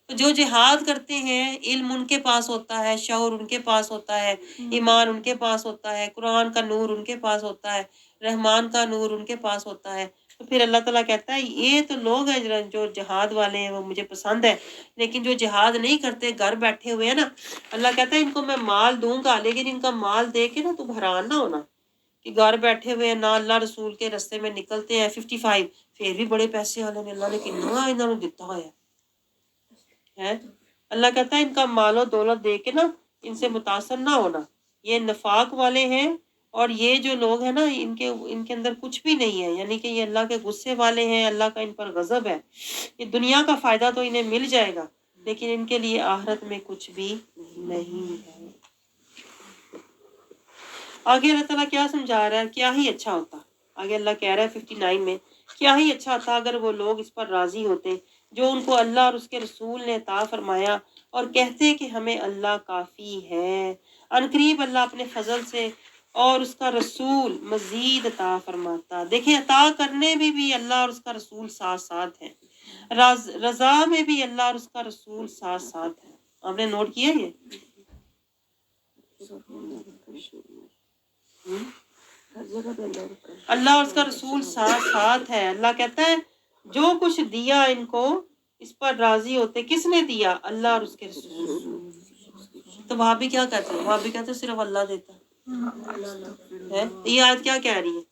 تو جو جہاد کرتے ہیں علم ان کے پاس ہوتا ہے، شعور ان کے پاس ہوتا ہے، ایمان ان کے پاس ہوتا ہے، قرآن کا نور ان کے پاس ہوتا ہے، رحمان کا نور ان کے پاس ہوتا ہے. تو پھر اللہ تعالیٰ کہتا ہے یہ تو لوگ ہیں جو جہاد والے ہیں وہ مجھے پسند ہے. لیکن جو جہاد نہیں کرتے گھر بیٹھے ہوئے ہیں نا، اللہ کہتا ہے ان کو میں مال دوں گا لیکن ان کا مال دے کے نا تم حیران نہ ہونا کہ گھر بیٹھے ہوئے ہیں نہ اللہ رسول کے راستے میں نکلتے ہیں. 55 پھر بھی بڑے پیسے والے نے، اللہ نے کتنا انہوں نے دیتا ہوا ہے. اللہ کہتا ہے ان کا مال و دولت دے کے نا ان سے متاثر نہ ہونا، یہ نفاق والے ہیں. اور یہ جو لوگ ہیں نا ان کے اندر کچھ بھی نہیں ہے، یعنی کہ یہ اللہ کے غصے والے ہیں، اللہ کا ان پر غضب ہے. یہ دنیا کا فائدہ تو انہیں مل جائے گا لیکن ان کے لیے آخرت میں کچھ بھی نہیں ہے. آگے اللہ تعالیٰ کیا سمجھا رہا ہے؟ کیا ہی اچھا ہوتا، آگے اللہ کہہ رہا ہے 59 میں، کیا ہی اچھا ہوتا اگر وہ لوگ اس پر راضی ہوتے جو ان کو اللہ اور اس کے رسول نے عطا فرمایا اور کہتے کہ ہمیں اللہ کافی ہے. عنقریب اللہ اپنے فضل سے اور اس کا رسول مزید عطا فرماتا. دیکھیں عطا کرنے میں بھی اللہ اور اس کا رسول ساتھ ساتھ ہیں، رضا میں بھی اللہ اور اس کا رسول ساتھ ساتھ ہیں. آپ نے نوٹ کیا یہ؟ اللہ اور اس کا رسول ساتھ ساتھ ہے. اللہ کہتا ہے جو کچھ دیا ان کو اس پر راضی ہوتے. کس نے دیا؟ اللہ اور اس کے رسول. تو وہاں بھی کیا کہتے ہیں؟ وہاں بھی کہتے ہیں صرف اللہ دیتا ہے. یہ آیت کیا کہہ رہی ہے؟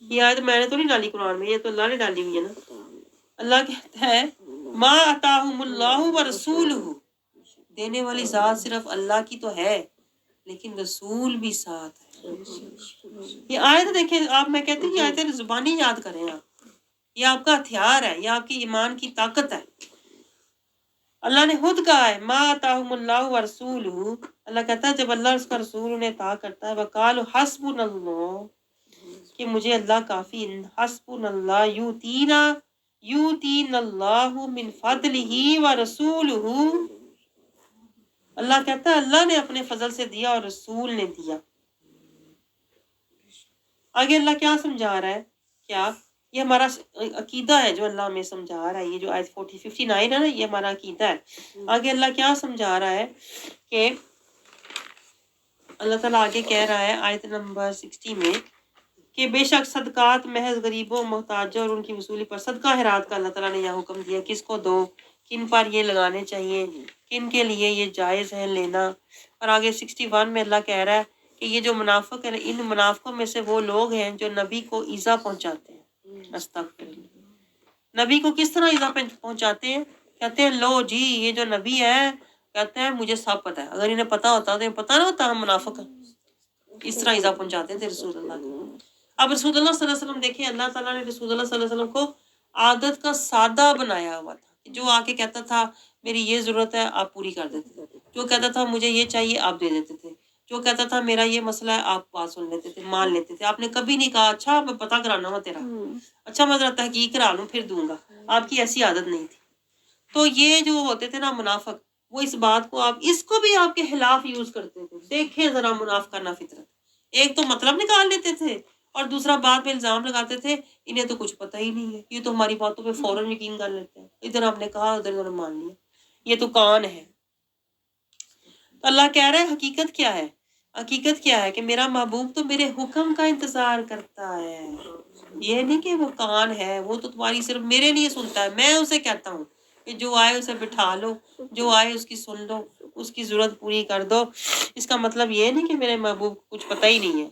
یہ آیت میں نے تو نہیں ڈالی قرآن میں، یہ تو اللہ نے ڈالی ہوئی ہے نا. اللہ کہتا ہے ما اتاہم اللہ ورسولہ، دینے والی ذات صرف اللہ کی تو ہے لیکن رسول بھی ساتھ ہے. یہ آیت دیکھیں آپ، میں کہتی ہوں یہ آیتیں زبانی یاد کریں آپ، یہ آپ کا ہتھیار ہے، یہ آپ کی ایمان کی طاقت ہے. اللہ نے خود کہا ہے ما آتاہم اللہ ورسولہ، اللہ کہتا ہے جب اللہ اور اس کا رسول انہیں عطا کرتا ہے وقالوا حسبنا اللہ، کہ مجھے اللہ کافی، حسبنا اللہ یؤتینا اللہ من فضلہ ورسولہ، اللہ کہتا ہے اللہ نے اپنے فضل سے دیا اور رسول نے دیا۔ آگے اللہ کیا سمجھا رہا ہے؟ کیا یہ ہمارا عقیدہ ہے جو اللہ ہمیں سمجھا رہا ہے، یہ جو آیت 59 ہے نا، یہ ہمارا عقیدہ ہے۔ آگے اللہ کیا سمجھا رہا ہے کہ اللہ تعالیٰ آگے کہہ رہا ہے آیت نمبر 60 میں کہ بے شک صدقات محض غریبوں، محتاجوں اور ان کی وصولی پر صدقہ خیرات کا اللہ تعالیٰ نے یہاں حکم دیا، کس کو دو، کن پر یہ لگانے چاہیے، کن کے لیے یہ جائز ہے لینا۔ اور آگے 61 میں اللہ کہہ رہا ہے کہ یہ جو منافق ہیں، ان منافقوں میں سے وہ لوگ ہیں جو نبی کو ایذا پہنچاتے ہیں۔ استغفر اللہ۔ نبی کو کس طرح ایذا پہنچاتے ہیں؟ کہتے ہیں لو جی یہ جو نبی ہے، کہتے ہیں مجھے سب پتہ ہے، اگر انہیں پتہ ہوتا تو پتہ نہ ہوتا ہم منافق ہیں۔ اس طرح ایذا پہنچاتے تھے رسول اللہ کو۔ اب رسول اللہ صلی اللہ علیہ وسلم دیکھیں، اللہ تعالیٰ نے رسول اللہ صلی اللہ علیہ وسلم کو عادت کا سادہ بنایا ہوا تھا، جو آ کے کہتا تھا میری یہ ضرورت ہے آپ پوری کر دیتے تھے، جو کہتا تھا مجھے یہ چاہیے آپ دے دیتے تھے، جو کہتا تھا میرا یہ مسئلہ ہے آپ بات سن لیتے تھے، مان لیتے تھے۔ آپ نے کبھی نہیں کہا اچھا میں پتہ کرانا ہوا تیرا، اچھا میں ذرا تحقیق کرا لوں پھر دوں گا، آپ کی ایسی عادت نہیں تھی۔ تو یہ جو ہوتے تھے نا منافق، وہ اس بات کو آپ اس کو بھی آپ کے خلاف یوز کرتے تھے۔ دیکھیں ذرا منافقانہ فطرت، ایک تو مطلب نکال لیتے تھے اور دوسرا بات پہ الزام لگاتے تھے انہیں تو کچھ پتہ ہی نہیں ہے، یہ تو ہماری باتوں پہ فوراً یقین کر لیتے ہیں، ادھر آپ نے کہا ادھر مان لیا، یہ تو کان ہے۔ تو اللہ کہہ رہے ہیں حقیقت کیا ہے؟ حقیقت کیا ہے کہ میرا محبوب تو میرے حکم کا انتظار کرتا ہے، یہ نہیں کہ وہ کان ہے، وہ تو تمہاری صرف میرے لیے سنتا ہے، میں اسے کہتا ہوں کہ جو آئے اسے بٹھا لو، جو آئے اس کی سن لو، اس کی ضرورت پوری کر دو۔ اس کا مطلب یہ نہیں کہ میرے محبوب کو کچھ پتہ ہی نہیں ہے۔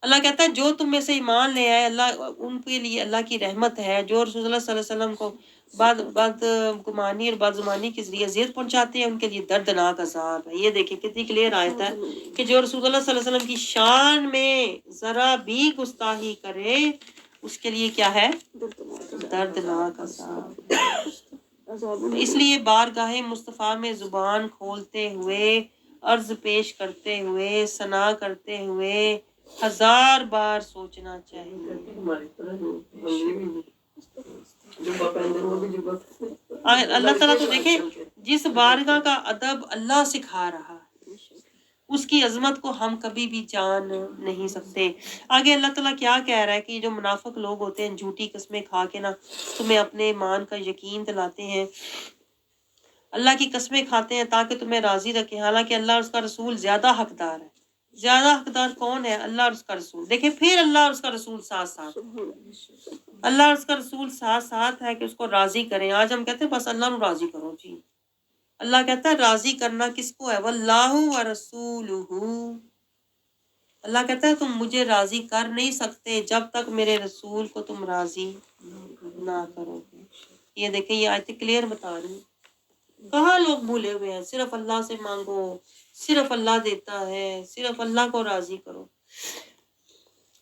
اللہ کہتا ہے جو تم میں سے ایمان لے آئے، اللہ ان کے لیے اللہ کی رحمت ہے، جو رسول اللہ صلی اللہ علیہ وسلم کو بد گمانی اور بد زمانی کے ذریعے اذیت پہنچاتے ہیں ان کے لیے دردناک عذاب ہے۔ یہ دیکھیں کتنی کلیئر آیت ہے کہ جو رسول اللہ صلی اللہ علیہ وسلم کی شان میں ذرا بھی گستاخی کرے اس کے لیے کیا ہے؟ دردناک عذاب۔ اس لیے بارگاہ مصطفیٰ میں زبان کھولتے ہوئے، عرض پیش کرتے ہوئے، ثنا کرتے ہوئے 1000 بار سوچنا چاہیے۔ اللہ تعالیٰ تو دیکھیں جس بارگاہ کا ادب اللہ سکھا رہا ہے اس کی عظمت کو ہم کبھی بھی جان نہیں سکتے۔ آگے اللہ تعالیٰ کیا کہہ رہا ہے کہ یہ جو منافق لوگ ہوتے ہیں جھوٹی قسمیں کھا کے نا تمہیں اپنے ایمان کا یقین دلاتے ہیں، اللہ کی قسمیں کھاتے ہیں تاکہ تمہیں راضی رکھیں، حالانکہ اللہ اور اس کا رسول زیادہ حقدار ہے۔ زیادہ حقدار کون ہے؟ اللہ اور اس کا رسول۔ دیکھیں پھر اللہ اور اس کا رسول ساتھ ساتھ، اللہ اور اس کا رسول ساتھ ساتھ ہے کہ اس کو راضی کریں۔ آج ہم کہتے ہیں بس اللہ نو راضی کرو جی، اللہ کہتا ہے راضی کرنا کس کو ہے؟ واللہ ورسولہ، اللہ کہتا ہے تم مجھے راضی کر نہیں سکتے جب تک میرے رسول کو تم راضی نہ کرو گے۔ یہ دیکھیں یہ آیت کلیئر بتا رہی ہیں۔ کہاں لوگ بھولے ہوئے ہیں، صرف اللہ سے مانگو، صرف اللہ دیتا ہے، صرف اللہ کو راضی کرو۔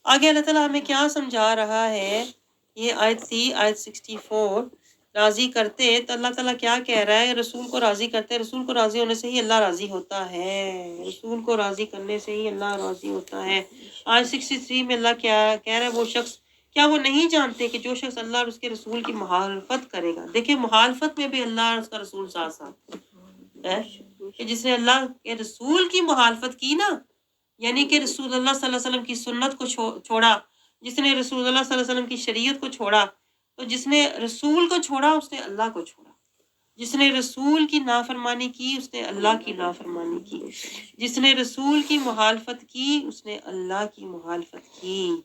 آگے اللہ تعالیٰ ہمیں کیا سمجھا رہا ہے؟ یہ آیت تھی آیت 64، راضی کرتے تو اللہ تعالیٰ کیا کہہ رہا ہے؟ رسول کو راضی کرتے، رسول کو راضی ہونے سے ہی اللہ راضی ہوتا ہے، رسول کو راضی کرنے سے ہی اللہ راضی ہوتا ہے۔ آج 63 میں اللہ کیا کہہ رہا ہے؟ وہ شخص کیا وہ نہیں جانتے کہ جو شخص اللہ اور اس کے رسول کی مخالفت کرے گا، دیکھیں مخالفت میں بھی اللہ اور اس کا رسول ساتھ ساتھ ہے، کہ جس نے اللہ کے رسول کی مخالفت کی نا، یعنی کہ رسول اللہ صلی اللہ علیہ وسلم کی سنت کو چھوڑا، جس نے رسول اللہ صلی اللہ علیہ وسلم کی شریعت کو چھوڑا، تو جس نے رسول کو چھوڑا اس نے اللہ کو چھوڑا، جس نے رسول کی نافرمانی کی اس نے اللہ کی نافرمانی کی، جس نے رسول کی مخالفت کی اس نے اللہ کی مخالفت کی۔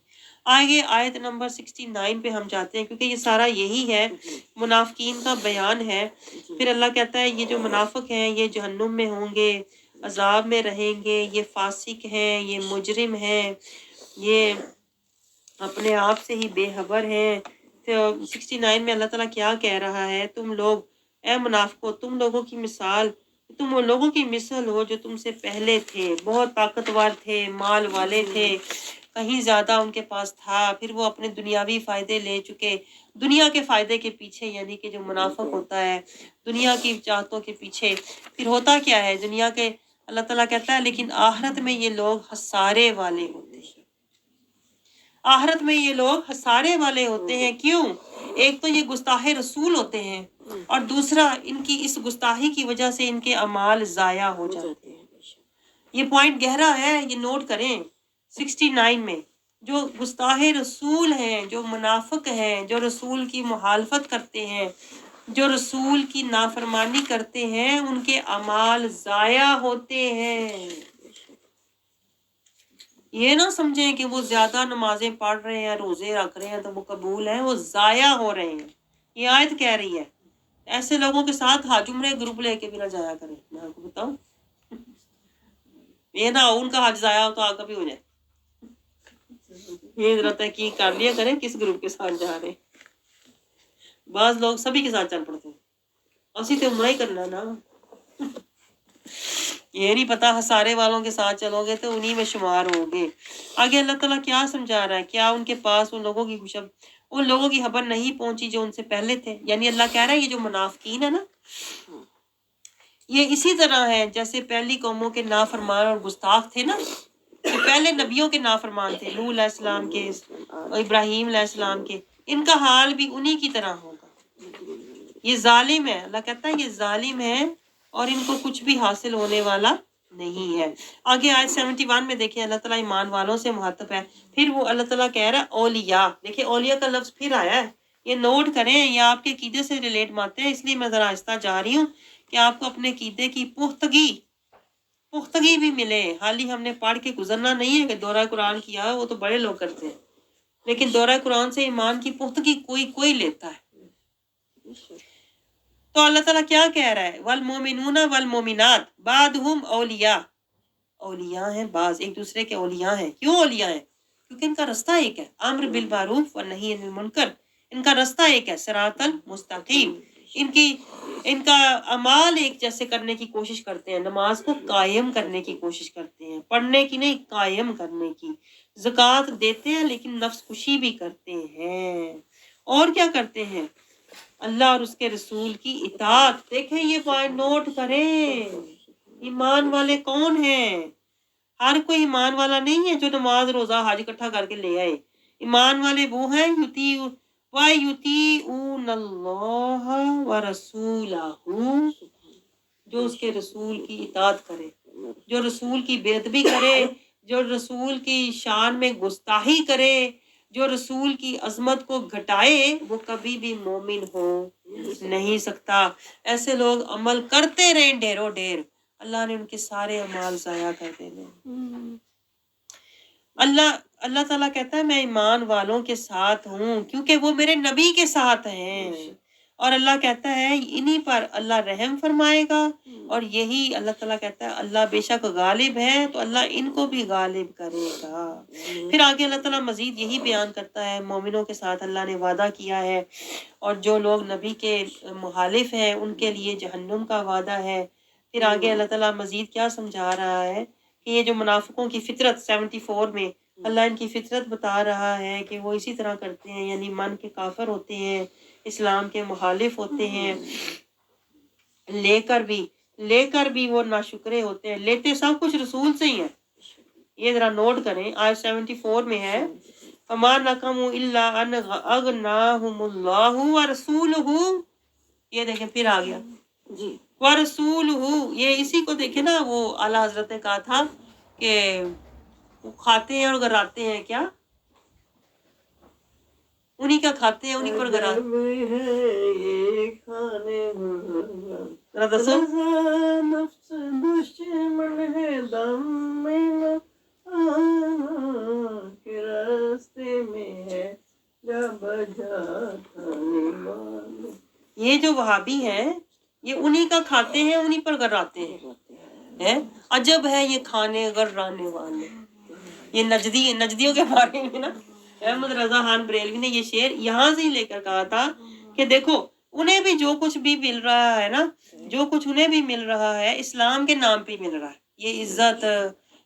آگے آیت نمبر 69 پہ ہم جاتے ہیں کیونکہ یہ سارا یہی ہے، منافقین کا بیان ہے۔ پھر اللہ کہتا ہے یہ جو منافق ہیں یہ جہنم میں ہوں گے، عذاب میں رہیں گے، یہ فاسق ہیں، یہ مجرم ہیں، یہ اپنے آپ سے ہی بے خبر ہیں۔ 69 میں اللہ تعالیٰ کیا کہہ رہا ہے؟ تم لوگ اے منافقو، تم لوگوں کی مثال، تم ان لوگوں کی مثل ہو جو تم سے پہلے تھے، بہت طاقتور تھے، مال والے تھے، کہیں زیادہ ان کے پاس تھا، پھر وہ اپنے دنیاوی فائدے لے چکے، دنیا کے فائدے کے پیچھے، یعنی کہ جو منافق ہوتا ہے دنیا کی چاہتوں کے پیچھے، پھر ہوتا کیا ہے دنیا کے، اللہ تعالیٰ کہتا ہے لیکن آخرت میں یہ لوگ خسارے والے ہوتے ہیں، آخرت میں یہ لوگ خسارے والے ہوتے ہیں۔ کیوں؟ ایک تو یہ گستاخ رسول ہوتے ہیں، اور دوسرا ان کی اس گستاخی کی وجہ سے ان کے اعمال ضائع ہو جاتے ہیں۔ یہ پوائنٹ گہرا ہے، یہ نوٹ کریں۔ 69 میں جو گستاخ رسول ہیں، جو منافق ہیں، جو رسول کی مخالفت کرتے ہیں، جو رسول کی نافرمانی کرتے ہیں، ان کے اعمال ضائع ہوتے ہیں۔ یہ نہ سمجھیں کہ وہ زیادہ نمازیں پڑھ رہے ہیں، روزے رکھ رہے ہیں تو وہ قبول ہیں، وہ ضائع ہو رہے ہیں۔ یہ آیت کہہ رہی ہے ایسے لوگوں کے ساتھ حج عمرے گروپ لے کے بھی نہ جایا کریں۔ میں آپ کو بتاؤں، یہ نہ ان کا حج ضائع ہو تو آپ کا بھی ہو جائے۔ یہ ذرا تحقیق کر لیا کریں کس گروپ کے ساتھ جا رہے ہیں۔ بعض لوگ سبھی کے ساتھ چل پڑتے ہیں، اسی تو عمرہ ہی کرنا نا، یہ نہیں پتا ہسارے والوں کے ساتھ چلو گے تو انہی میں شمار ہوگے۔ آگے اللہ تعالیٰ کیا سمجھا رہا ہے؟ کیا ان کے پاس ان لوگوں کی خبر نہیں پہنچی جو ان سے پہلے تھے؟ یعنی اللہ کہہ رہا ہے یہ جو منافقین ہے نا، یہ اسی طرح ہے جیسے پہلی قوموں کے نافرمان اور گستاخ تھے نا، جو پہلے نبیوں کے نافرمان تھے، نوح علیہ السلام کے، ابراہیم علیہ السلام کے، ان کا حال بھی انہی کی طرح ہوگا۔ یہ ظالم ہے، اللہ کہتا ہے یہ ظالم ہے اور ان کو کچھ بھی حاصل ہونے والا نہیں ہے۔ آگے آیت 71 میں دیکھیں اللہ تعالیٰ ایمان والوں سے مخاطب ہے، پھر وہ اللہ تعالیٰ کہہ رہا ہے اولیاء، دیکھیں اولیاء کا لفظ پھر آیا ہے، یہ نوٹ کریں، یہ آپ کے عقیدے سے ریلیٹ ماتے ہیں، اس لیے میں ذرا آہستہ جا رہی ہوں کہ آپ کو اپنے عقیدے کی پختگی بھی ملے۔ حال ہی ہم نے پڑھ کے گزرنا نہیں ہے کہ دورہ قرآن کیا ہے، وہ تو بڑے لوگ کرتے ہیں، لیکن دورہ قرآن سے ایمان کی پختگی کوئی لیتا ہے۔ تو اللہ تعالیٰ کیا کہہ رہا ہے؟ والمومنون والمومنات بعضهم اولیاء، اولیاء ہیں بعض، ایک دوسرے کے اولیاء ہیں۔ کیوں اولیاء ہیں؟ کیونکہ ان کا رستہ ایک ہے، امر بالمعروف والنہی عن المنکر، ان کا رستہ ایک ہے، صراط المستقیم۔ ان کا اعمال ایک جیسے کرنے کی کوشش کرتے ہیں، نماز کو قائم کرنے کی کوشش کرتے ہیں، پڑھنے کی نہیں قائم کرنے کی، زکوٰۃ دیتے ہیں لیکن نفس کشی بھی کرتے ہیں، اور کیا کرتے ہیں؟ اللہ اور اس کے رسول کی اطاعت۔ دیکھیں یہ پوائنٹ نوٹ کریں، ایمان والے کون ہیں؟ ہر کوئی ایمان والا نہیں ہے جو نماز روزہ حج اکٹھا کر کے لے آئے۔ ایمان والے وہ ہیں یطیعون اللہ ورسولہ، جو اس کے رسول کی اطاعت کرے، جو رسول کی بےادبی کرے، جو رسول کی شان میں گستاخی کرے، جو رسول کی عظمت کو گھٹائے، وہ کبھی بھی مومن ہو نہیں سکتا۔ ایسے لوگ عمل کرتے رہیں ڈھیروں ڈھیر، اللہ نے ان کے سارے اعمال ضائع کر دینے۔ اللہ تعالیٰ کہتا ہے میں ایمان والوں کے ساتھ ہوں کیونکہ وہ میرے نبی کے ساتھ ہیں، اور اللہ کہتا ہے انہی پر اللہ رحم فرمائے گا، اور یہی اللہ تعالیٰ کہتا ہے اللہ بے شک غالب ہے تو اللہ ان کو بھی غالب کرے گا۔ پھر آگے اللہ تعالیٰ مزید یہی بیان کرتا ہے مومنوں کے ساتھ اللہ نے وعدہ کیا ہے، اور جو لوگ نبی کے مخالف ہیں ان کے لیے جہنم کا وعدہ ہے۔ پھر آگے اللہ تعالیٰ مزید کیا سمجھا رہا ہے کہ یہ جو منافقوں کی فطرت 74 میں اللہ ان کی فطرت بتا رہا ہے کہ وہ اسی طرح کرتے ہیں، یعنی من کے کافر ہوتے ہیں، اسلام کے مخالف ہوتے ہیں، لے کر بھی وہ ناشکرے ہوتے ہیں، لیتے سب کچھ رسول سے ہی ہیں۔ یہ ذرا نوٹ کریں، آیت 74 میں ہے فَمَا نَقَمُوا إِلَّا أَنْ أَغْنَاهُمُ اللَّهُ وَرَسُولُهُ۔ یہ دیکھیں پھر آ گیا وَرَسُولُهُ، یہ اسی کو دیکھیں نا، وہ اعلیٰ حضرت نے کہا تھا کہ وہ کھاتے ہیں اور گراتے ہیں، کیا انہی کا کھاتے ہیں انہی پر گراتے ذرا دسو۔ نفس دشمن ہے دم میں کے راستے میں ہے جب جاتا ایمان۔ یہ جو وہابی ہیں یہ انہی کا کھاتے ہیں انہی پر گراتے ہیں۔ عجب ہے یہ کھانے گرانے والے۔ یہ نجدیوں کے بارے میں نا احمد رضا خان بریلوی نے یہ شعر یہاں سے ہی لے کر کہا تھا کہ دیکھو انہیں بھی جو کچھ بھی مل رہا ہے نا، جو کچھ انہیں بھی مل رہا ہے اسلام کے نام پہ مل رہا ہے، یہ عزت،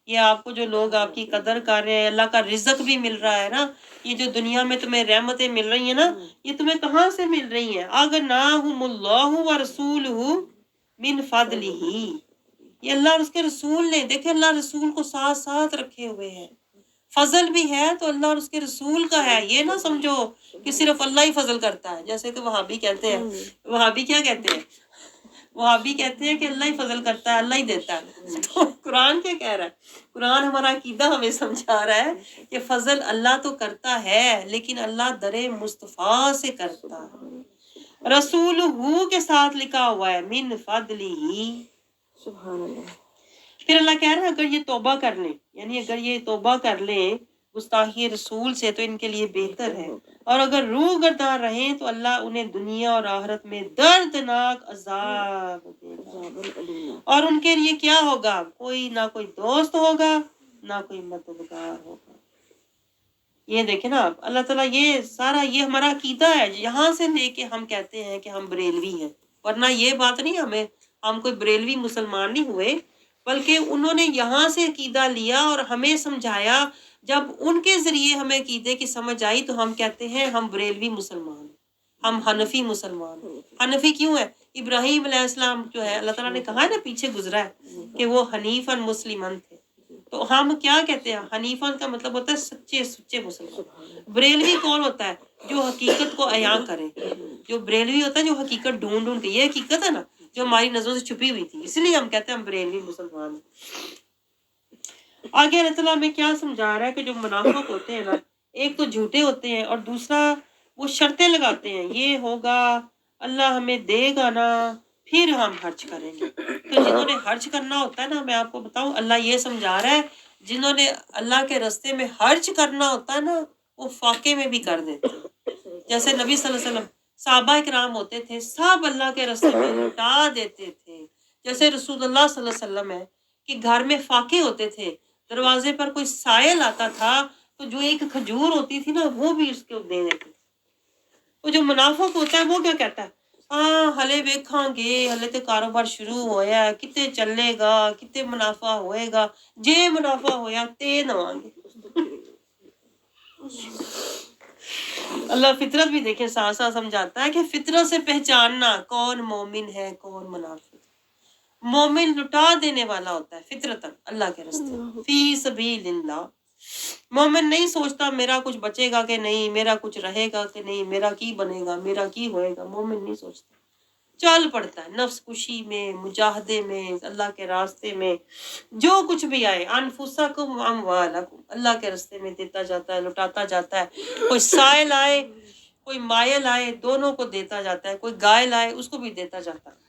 یہ آپ کو جو لوگ آپ کی قدر کر رہے ہیں، اللہ کا رزق بھی مل رہا ہے نا، یہ جو دنیا میں تمہیں رحمتیں مل رہی ہیں نا، یہ تمہیں کہاں سے مل رہی ہیں؟ اغناہم اللہ ورسولہ من فضلہ، یہ اللہ اور اس کے رسول نے، دیکھیں اللہ رسول کو ساتھ ساتھ رکھے ہوئے ہیں، فضل بھی ہے تو اللہ اور اس کے رسول کا ہے، یہ نہ سمجھو کہ صرف اللہ ہی فضل کرتا ہے، جیسے کہ وہابی کہتے ہیں، وہابی کیا کہتے ہیں؟ وہابی کہتے ہیں کہ اللہ ہی فضل کرتا ہے، اللہ ہی دیتا ہے۔ تو قرآن کیا کہہ رہا ہے؟ قرآن ہمارا عقیدہ ہمیں سمجھا رہا ہے کہ فضل اللہ تو کرتا ہے، لیکن اللہ در مصطفیٰ سے کرتا ہے، رسول ہو کے ساتھ لکھا ہوا ہے من فضلہ، سبحان اللہ۔ پھر اللہ کہہ رہا ہے اگر یہ توبہ کر لیں، یعنی اگر یہ توبہ کر لیں گستاخی رسول سے تو ان کے لیے بہتر ہے، اور اگر روح گردان رہیں تو اللہ انہیں دنیا اور آخرت میں دردناک عذاب دے گا، اور ان کے لیے کیا ہوگا؟ کوئی نہ کوئی دوست ہوگا نہ کوئی مددگار ہوگا۔ یہ دیکھیں نا آپ، اللہ تعالیٰ یہ سارا یہ ہمارا عقیدہ ہے، یہاں سے لے کے ہم کہتے ہیں کہ ہم بریلوی ہیں، ورنہ یہ بات نہیں، ہم کوئی بریلوی مسلمان نہیں ہوئے، بلکہ انہوں نے یہاں سے عقیدہ لیا اور ہمیں سمجھایا، جب ان کے ذریعے ہمیں عقیدے کی سمجھ آئی تو ہم کہتے ہیں ہم بریلوی مسلمان، ہم حنفی مسلمان۔ حنفی کیوں ہے؟ ابراہیم علیہ السلام جو ہے، اللہ تعالیٰ نے کہا ہے نا، پیچھے گزرا ہے کہ وہ حنیفاً مسلمان تھے، تو ہم کیا کہتے ہیں؟ حنیفاً کا مطلب ہوتا ہے سچے سچے مسلمان۔ بریلوی کون ہوتا ہے؟ جو حقیقت کو عیاں کرے، جو بریلوی ہوتا ہے جو حقیقت ڈھونڈ ڈھونڈ کے، یہ حقیقت ہے نا جو ہماری نظروں سے چھپی ہوئی تھی، اس لیے ہم کہتے ہیں ہم بریلوی مسلمان ہیں۔ آگے اللہ تعالیٰ ہمیں کیا سمجھا رہا ہے کہ جو منافق ہوتے ہیں نا، ایک تو جھوٹے ہوتے ہیں اور دوسرا وہ شرطیں لگاتے ہیں، یہ ہوگا، اللہ ہمیں دے گا نا پھر ہم خرچ کریں گے۔ تو جنہوں نے خرچ کرنا ہوتا ہے نا، میں آپ کو بتاؤں، اللہ یہ سمجھا رہا ہے جنہوں نے اللہ کے راستے میں خرچ کرنا ہوتا ہے نا، وہ فاقے میں بھی کر دیتے ہیں۔ جیسے نبی صلی اللہ علیہ وسلم، صحابہ کرام ہوتے تھے، سب اللہ کے راستے میں لٹا دیتے تھے۔ جیسے رسول اللہ صلی اللہ علیہ وسلم ہے کہ گھر میں فاقے ہوتے تھے، دروازے پر کوئی سائل آتا تھا تو جو ایک کھجور ہوتی تھی نا وہ بھی اس کو دے دیتے۔ وہ جو منافق ہوتا ہے وہ کیا کہتا ہے؟ ہاں ہلے ویکھاں گے، ہلے تے کاروبار شروع ہویا ہے، کتے چلے گا، کتے منافع ہوئے گا، جے منافع ہویا تے نواں گے۔ اللہ فطرت بھی دیکھیں ساتھ ساتھ سمجھاتا ہے کہ فطرت سے پہچاننا کون مومن ہے کون منافق۔ مومن لٹا دینے والا ہوتا ہے فطرتاً اللہ کے راستے فی سبیل اللہ۔ مومن نہیں سوچتا میرا کچھ بچے گا کہ نہیں، میرا کچھ رہے گا کہ نہیں، میرا کی بنے گا، میرا کی ہوئے گا، مومن نہیں سوچتا، چل پڑتا ہے نفس کشی میں، مجاہدے میں، اللہ کے راستے میں، جو کچھ بھی آئے، انفسکم اموالکم، اللہ کے راستے میں دیتا جاتا ہے، لٹاتا جاتا ہے۔ کوئی سائل آئے کوئی مائل آئے، دونوں کو دیتا جاتا ہے، کوئی گائل آئے اس کو بھی دیتا جاتا ہے۔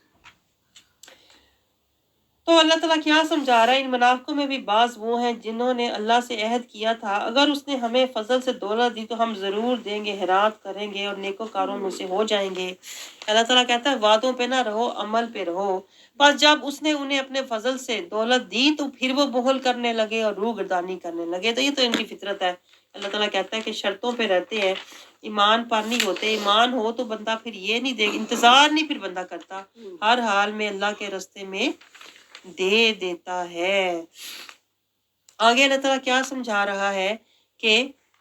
تو اللہ تعالیٰ کیا سمجھا رہا ہے؟ ان منافقوں میں بھی بعض وہ ہیں جنہوں نے اللہ سے عہد کیا تھا اگر اس نے ہمیں فضل سے دولت دی تو ہم ضرور دیں گے، خیرات کریں گے اور نیکوکاروں میں سے ہو جائیں گے۔ اللہ تعالیٰ کہتا ہے وعدوں پہ نہ رہو، عمل پہ رہو۔ بس جب اس نے انہیں اپنے فضل سے دولت دی تو پھر وہ بخل کرنے لگے اور روح گردانی کرنے لگے، تو یہ تو ان کی فطرت ہے۔ اللہ تعالیٰ کہتا ہے کہ شرطوں پہ رہتے ہیں، ایمان پر نہیں ہوتے۔ ایمان ہو تو بندہ پھر یہ نہیں دے، انتظار نہیں پھر بندہ کرتا، ہر حال میں اللہ کے راستے میں دے دیتا ہے۔ آگے اللہ تعالیٰ کیا سمجھا رہا ہے کہ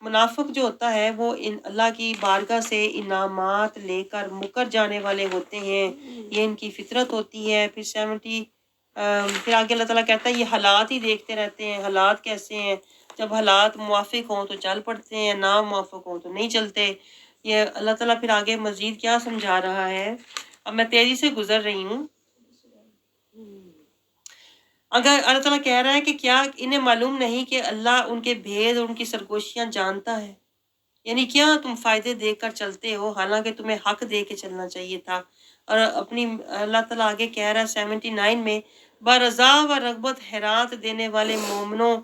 منافق جو ہوتا ہے وہ اللہ کی بارگاہ سے انعامات لے کر مکر جانے والے ہوتے ہیں، یہ ان کی فطرت ہوتی ہے۔ پھر آگے اللہ تعالیٰ کہتا ہے یہ حالات ہی دیکھتے رہتے ہیں، حالات کیسے ہیں، جب حالات موافق ہوں تو چل پڑتے ہیں، نہ موافق ہوں تو نہیں چلتے۔ یہ اللہ تعالیٰ پھر آگے مزید کیا سمجھا رہا ہے، اب میں تیزی سے گزر رہی ہوں۔ اگر اللہ تعالیٰ کہہ رہا ہے کہ کیا انہیں معلوم نہیں کہ اللہ ان کے بھید اور ان کی سرگوشیاں جانتا ہے، یعنی کیا تم فائدے دے کر چلتے ہو حالانکہ تمہیں حق دے کے چلنا چاہیے تھا۔ اور اپنی اللہ تعالیٰ آگے کہہ رہا ہے 79 میں، برضا و رغبت خیرات دینے والے مومنوں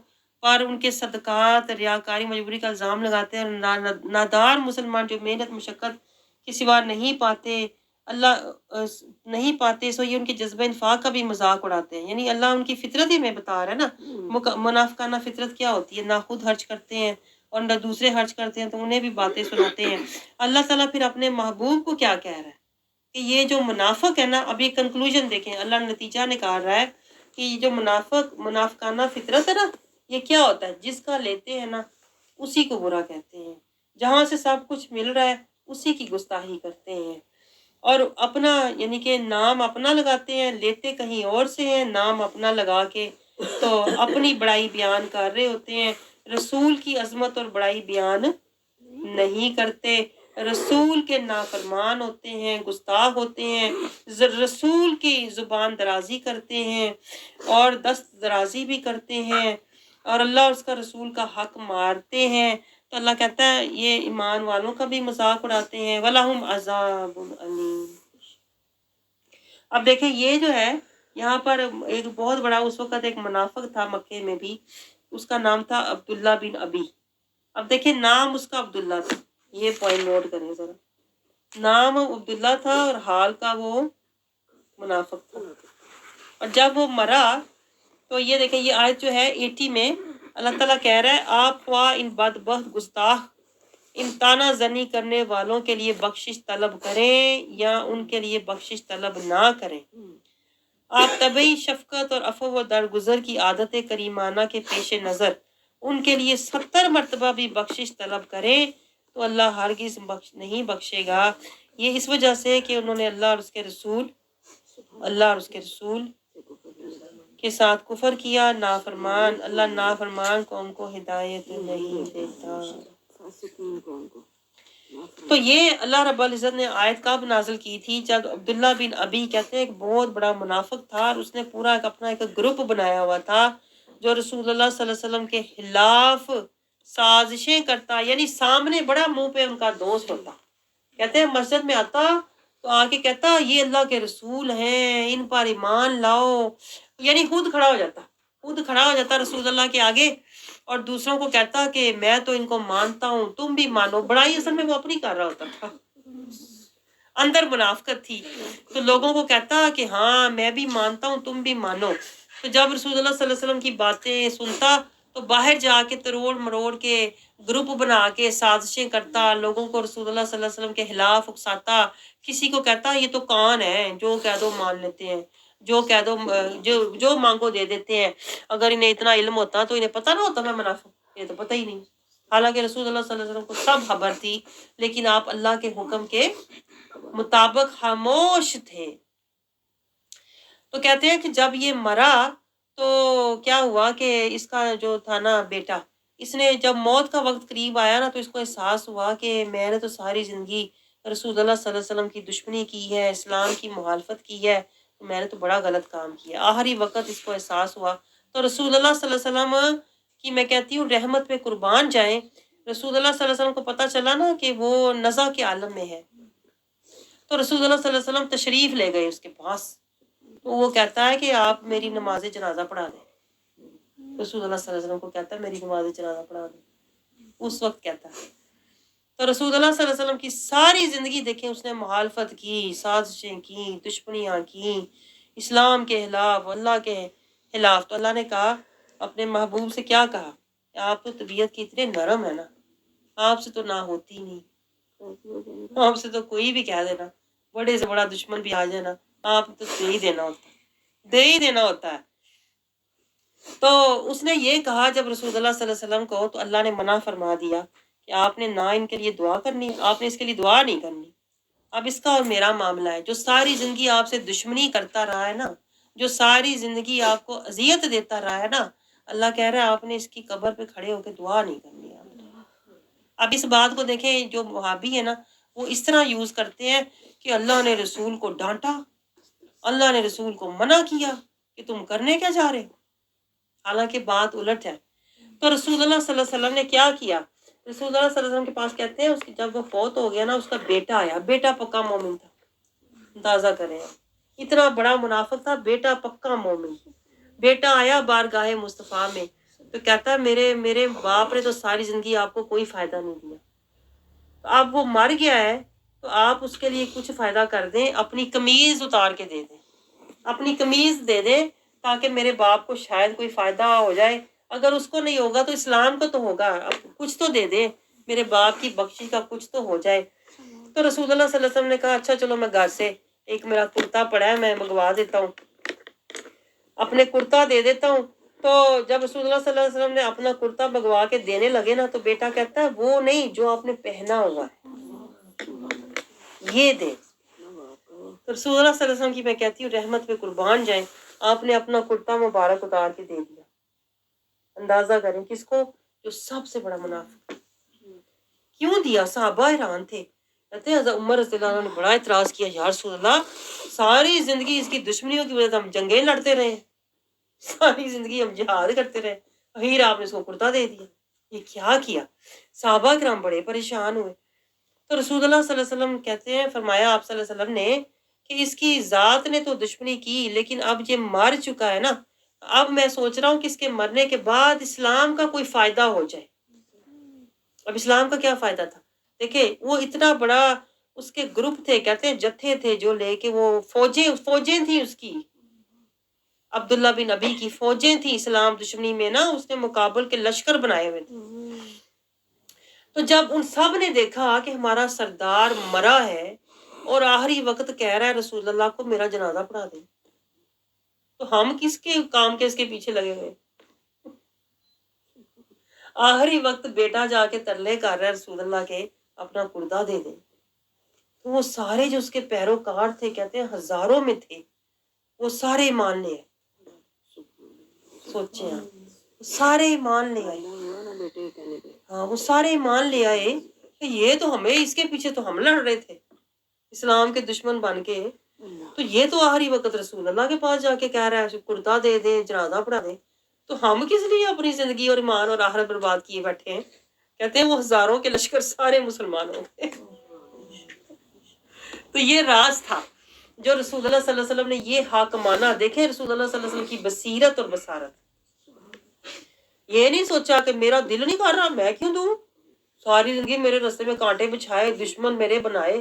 پر ان کے صدقات ریاکاری مجبوری کا الزام لگاتے ہیں، اور نادار مسلمان جو محنت مشقت کے سوا نہیں پاتے نہیں پاتے سو یہ ان کے جذبہ انفاق کا بھی مذاق اڑاتے ہیں۔ یعنی اللہ ان کی فطرت ہی میں بتا رہا ہے نا، منافقانہ فطرت کیا ہوتی ہے، نہ خود خرچ کرتے ہیں اور نہ دوسرے خرچ کرتے ہیں تو انہیں بھی باتیں سناتے ہیں۔ اللہ تعالیٰ پھر اپنے محبوب کو کیا کہہ رہا ہے کہ یہ جو منافق ہے نا، اب یہ کنکلوژن دیکھیں، اللہ نتیجہ نکال رہا ہے کہ یہ جو منافقانہ فطرت ہے نا، یہ کیا ہوتا ہے، جس کا لیتے ہیں نا اسی کو برا کہتے ہیں، جہاں سے سب کچھ مل رہا ہے اسی کی گستاخی کرتے ہیں، اور اپنا یعنی کہ نام اپنا لگاتے ہیں، لیتے کہیں اور سے ہیں، نام اپنا لگا کے تو اپنی بڑائی بیان کر رہے ہوتے ہیں، رسول کی عظمت اور بڑائی بیان نہیں کرتے، رسول کے نافرمان ہوتے ہیں، گستاخ ہوتے ہیں، رسول کی زبان درازی کرتے ہیں اور دست درازی بھی کرتے ہیں اور اللہ اور اس کا رسول کا حق مارتے ہیں، تو اللہ کہتا ہے یہ ایمان والوں کا بھی مذاق اڑاتے ہیں، وَلَهُمْ عَذَابٌ أَلِيمٌ۔ اب دیکھیں یہ جو ہے یہاں پر ایک بہت بڑا اس وقت ایک منافق تھا مکے میں بھی، اس کا نام تھا عبداللہ بن ابی۔ اب دیکھیں نام اس کا عبداللہ تھا، یہ پوائنٹ نوٹ کریں ذرا، نام عبداللہ تھا اور حال کا وہ منافق تھا، اور جب وہ مرا تو یہ دیکھیں یہ آیت جو ہے 80 میں اللہ تعالیٰ کہہ رہا ہے آپ خواہ ان بدبخت گستاخ ان تانا زنی کرنے والوں کے لیے بخشش طلب کریں یا ان کے لیے بخشش طلب نہ کریں، آپ طبعی شفقت اور عفو و درگزر کی عادت کریمانہ کے پیش نظر ان کے لیے 70 مرتبہ بھی بخشش طلب کریں تو اللہ ہرگز نہیں بخشے گا۔ یہ اس وجہ سے کہ انہوں نے اللہ اور اس کے رسول کے ساتھ کفر کیا، نافرمان اللہ نافرمان قوم کو ہدایت نہیں دیتا۔ تو یہ اللہ رب العزت نے آیت کب نازل کی تھی، جب عبداللہ بن ابی کہتے ہیں ایک بہت بڑا منافق تھا اور اس نے پورا اپنا ایک گروپ بنایا ہوا تھا جو رسول اللہ صلی اللہ علیہ وسلم کے خلاف سازشیں کرتا، یعنی سامنے بڑا منہ پہ ان کا دوست ہوتا، کہتے ہیں مسجد میں آتا تو آ کے کہتا یہ اللہ کے رسول ہیں ان پر ایمان لاؤ، یعنی خود کھڑا ہو جاتا رسول اللہ کے آگے اور دوسروں کو کہتا کہ میں تو ان کو مانتا ہوں تم بھی مانو، بڑائی اصل میں وہ اپنی کر رہا ہوتا تھا، اندر منافقت تھی، تو لوگوں کو کہتا کہ ہاں میں بھی مانتا ہوں تم بھی مانو، تو جب رسول اللہ صلی اللہ علیہ وسلم کی باتیں سنتا تو باہر جا کے تروڑ مروڑ کے گروپ بنا کے سازشیں کرتا، لوگوں کو رسول اللہ صلی اللہ علیہ وسلم کے خلاف اکساتا، کسی کو کہتا یہ تو کان ہے جو کہہ دو مان لیتے ہیں، جو کہہ دو جو مانگو دے دیتے ہیں، اگر انہیں اتنا علم ہوتا تو انہیں پتہ نہ ہوتا میں منافق، یہ تو پتہ ہی نہیں، حالانکہ رسول اللہ صلی اللہ علیہ وسلم کو سب خبر تھی، لیکن آپ اللہ کے حکم کے مطابق خاموش تھے۔ تو کہتے ہیں کہ جب یہ مرا تو کیا ہوا کہ اس کا جو تھا نا بیٹا، اس نے جب موت کا وقت قریب آیا نا تو اس کو احساس ہوا کہ میں نے تو ساری زندگی رسول اللہ صلی اللہ علیہ وسلم کی دشمنی کی ہے، اسلام کی مخالفت کی ہے، میں نے تو بڑا غلط کام کیا، آخری وقت اس کو احساس ہوا، تو رسول اللہ صلی اللہ علیہ وسلم کی میں کہتی ہوں رحمت پہ قربان جائیں، رسول اللہ صلی اللہ علیہ وسلم کو پتہ چلا نا کہ وہ نزع کے عالم میں ہے، تو رسول اللہ صلی اللہ علیہ وسلم تشریف لے گئے اس کے پاس، تو وہ کہتا ہے کہ آپ میری نماز جنازہ پڑھا دیں، رسول اللہ صلی اللہ علیہ وسلم کو کہتا ہے میری نماز جنازہ پڑھا دیں، اس وقت کہتا ہے، تو رسول اللہ صلی اللہ علیہ وسلم کی ساری زندگی دیکھیں اس نے مخالفت کی، سازشیں کی، دشمنیاں کی اسلام کے خلاف، اللہ کے خلاف، تو اللہ نے کہا اپنے محبوب سے کیا کہا کہ آپ تو طبیعت کی اتنے نرم ہے نا، آپ سے تو نہ ہوتی نہیں، آپ سے تو کوئی بھی کہہ دینا، بڑے سے بڑا دشمن بھی آ جائے نا آپ تو دے ہی دینا ہوتا ہے۔ تو اس نے یہ کہا جب رسول اللہ صلی اللہ علیہ وسلم کو، تو اللہ نے منع فرما دیا کہ آپ نے نہ ان کے لیے دعا کرنی، آپ نے اس کے لیے دعا نہیں کرنی، اب اس کا اور میرا معاملہ ہے، جو ساری زندگی آپ سے دشمنی کرتا رہا ہے نا، جو ساری زندگی آپ کو اذیت دیتا رہا ہے نا، اللہ کہہ رہا ہے آپ نے اس کی قبر پہ کھڑے ہو کے دعا نہیں کرنی۔ اب اس بات کو دیکھیں جو وہابی ہے نا وہ اس طرح یوز کرتے ہیں کہ اللہ نے رسول کو ڈانٹا، اللہ نے رسول کو منع کیا کہ تم کرنے کیا جا رہے ہو، حالانکہ بات الٹ ہے۔ تو رسول اللہ صلی اللہ علیہ وسلم نے کیا کیا، رسول اللہ صلی اللہ علیہ وسلم کے پاس کہتے ہیں اس کی جب وہ فوت ہو گیا نا اس کا بیٹا آیا، بیٹا پکا مومن تھا، اندازہ کریں اتنا بڑا منافق تھا، بیٹا پکا مومن، بیٹا آیا بارگاہ مصطفیٰ میں تو کہتا ہے میرے باپ نے تو ساری زندگی آپ کو کوئی فائدہ نہیں دیا، تو اب وہ مر گیا ہے تو آپ اس کے لیے کچھ فائدہ کر دیں، اپنی قمیض اتار کے دے دیں، اپنی قمیض دے دیں تاکہ میرے باپ کو شاید کوئی فائدہ ہو جائے، اگر اس کو نہیں ہوگا تو اسلام کو تو ہوگا، اب کچھ تو دے دیں، میرے باپ کی بخشش کا کچھ تو ہو جائے۔ تو رسول اللہ صلی اللہ علیہ وسلم نے کہا اچھا چلو میں گھر سے ایک میرا کرتا پڑا ہے میں منگوا دیتا ہوں، اپنے کرتا دے دیتا ہوں. تو جب رسول اللہ صلی اللہ علیہ وسلم نے اپنا کرتا بگوا کے دینے لگے نا تو بیٹا کہتا ہے وہ نہیں جو آپ نے پہنا ہوا ہے یہ دے. تو رسول اللہ صلی اللہ علیہ وسلم کی میں کہتی ہوں رحمت پہ قربان جائیں, آپ نے اپنا کرتا مبارک اتار کے دے دیا. اندازہ کریں کس کو, جو سب سے بڑا منافق. کیوں دیا؟ صحابہ حیران تھے. کہتے ہیں حضرت عمر رضی اللہ عنہ نے بڑا اعتراض کیا, یا رسول اللہ ساری زندگی اس کی دشمنیوں کی وجہ سے ہم جنگیں لڑتے رہے, ساری زندگی ہم جہاد کرتے رہے, اخیر آپ نے اس کو کرتا دے دیا, یہ کیا کیا؟ صحابہ کرام بڑے پریشان ہوئے. تو رسول اللہ صلی اللہ علیہ وسلم کہتے ہیں, فرمایا آپ صلی اللہ علیہ وسلم نے کہ اس کی ذات نے تو دشمنی کی لیکن اب یہ مر چکا ہے نا, اب میں سوچ رہا ہوں کہ اس کے مرنے کے بعد اسلام کا کوئی فائدہ ہو جائے. اب اسلام کا کیا فائدہ تھا؟ دیکھیں وہ اتنا بڑا اس کے گروپ تھے, کہتے ہیں جتھے تھے جو لے کے وہ فوجیں تھیں اس کی, عبداللہ بن ابی کی فوجیں تھیں اسلام دشمنی میں نا, اس نے مقابل کے لشکر بنائے ہوئے تھے. تو جب ان سب نے دیکھا کہ ہمارا سردار مرا ہے اور آخری وقت کہہ رہا ہے رسول اللہ کو میرا جنازہ پڑھا دیں, تو ہم کس کے کام کے اس کے پیچھے لگے ہوئے؟ آخری وقت بیٹا جا کے ترلے کر رہا ہے رسول اللہ کے اپنا کردہ دے دیں. تو وہ سارے جو اس کے پیروکار تھے, کہتے ہیں ہزاروں میں تھے, وہ سارے ایمان لے آئے. سوچیں آپ, سارے ایمان لے آئے. ہاں وہ سارے ایمان لے آئے کہ یہ تو ہمیں اس کے پیچھے تو ہم لڑ رہے تھے اسلام کے دشمن بن کے, تو یہ تو آخری وقت رسول اللہ کے پاس جا کے کہہ رہا ہے کرتا دے دیں جنازہ پڑھا دیں, تو ہم کس لیے اپنی زندگی اور ایمان اور آخرت برباد کیے بیٹھے ہیں؟ کہتے ہیں وہ ہزاروں کے لشکر سارے مسلمان ہو گئے. تو یہ راز تھا جو رسول اللہ صلی اللہ علیہ وسلم نے یہ حاکمانہ, دیکھیں رسول اللہ صلی اللہ علیہ وسلم کی بصیرت اور بصارت, یہ نہیں سوچا کہ میرا دل نہیں کر رہا میں کیوں دوں, ساری زندگی میرے راستے میں کانٹے بچھائے, دشمن میرے بنائے.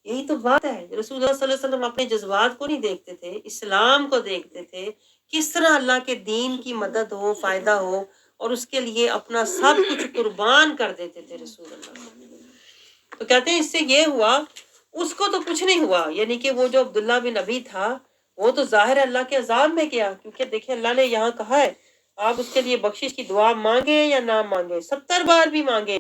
یہی تو بات ہے, رسول اللہ صلی اللہ علیہ وسلم اپنے جذبات کو نہیں دیکھتے تھے, اسلام کو دیکھتے تھے, کس طرح اللہ کے دین کی مدد ہو, فائدہ ہو, اور اس کے لیے اپنا سب کچھ قربان کر دیتے تھے رسول اللہ. تو کہتے ہیں اس سے یہ ہوا, اس کو تو کچھ نہیں ہوا, یعنی کہ وہ جو عبداللہ بن ابی تھا وہ تو ظاہر اللہ کے عذاب میں گیا, کیونکہ دیکھیں اللہ نے یہاں کہا ہے آپ اس کے لیے بخشش کی دعا مانگے یا نہ مانگے, 70 بار بھی مانگے,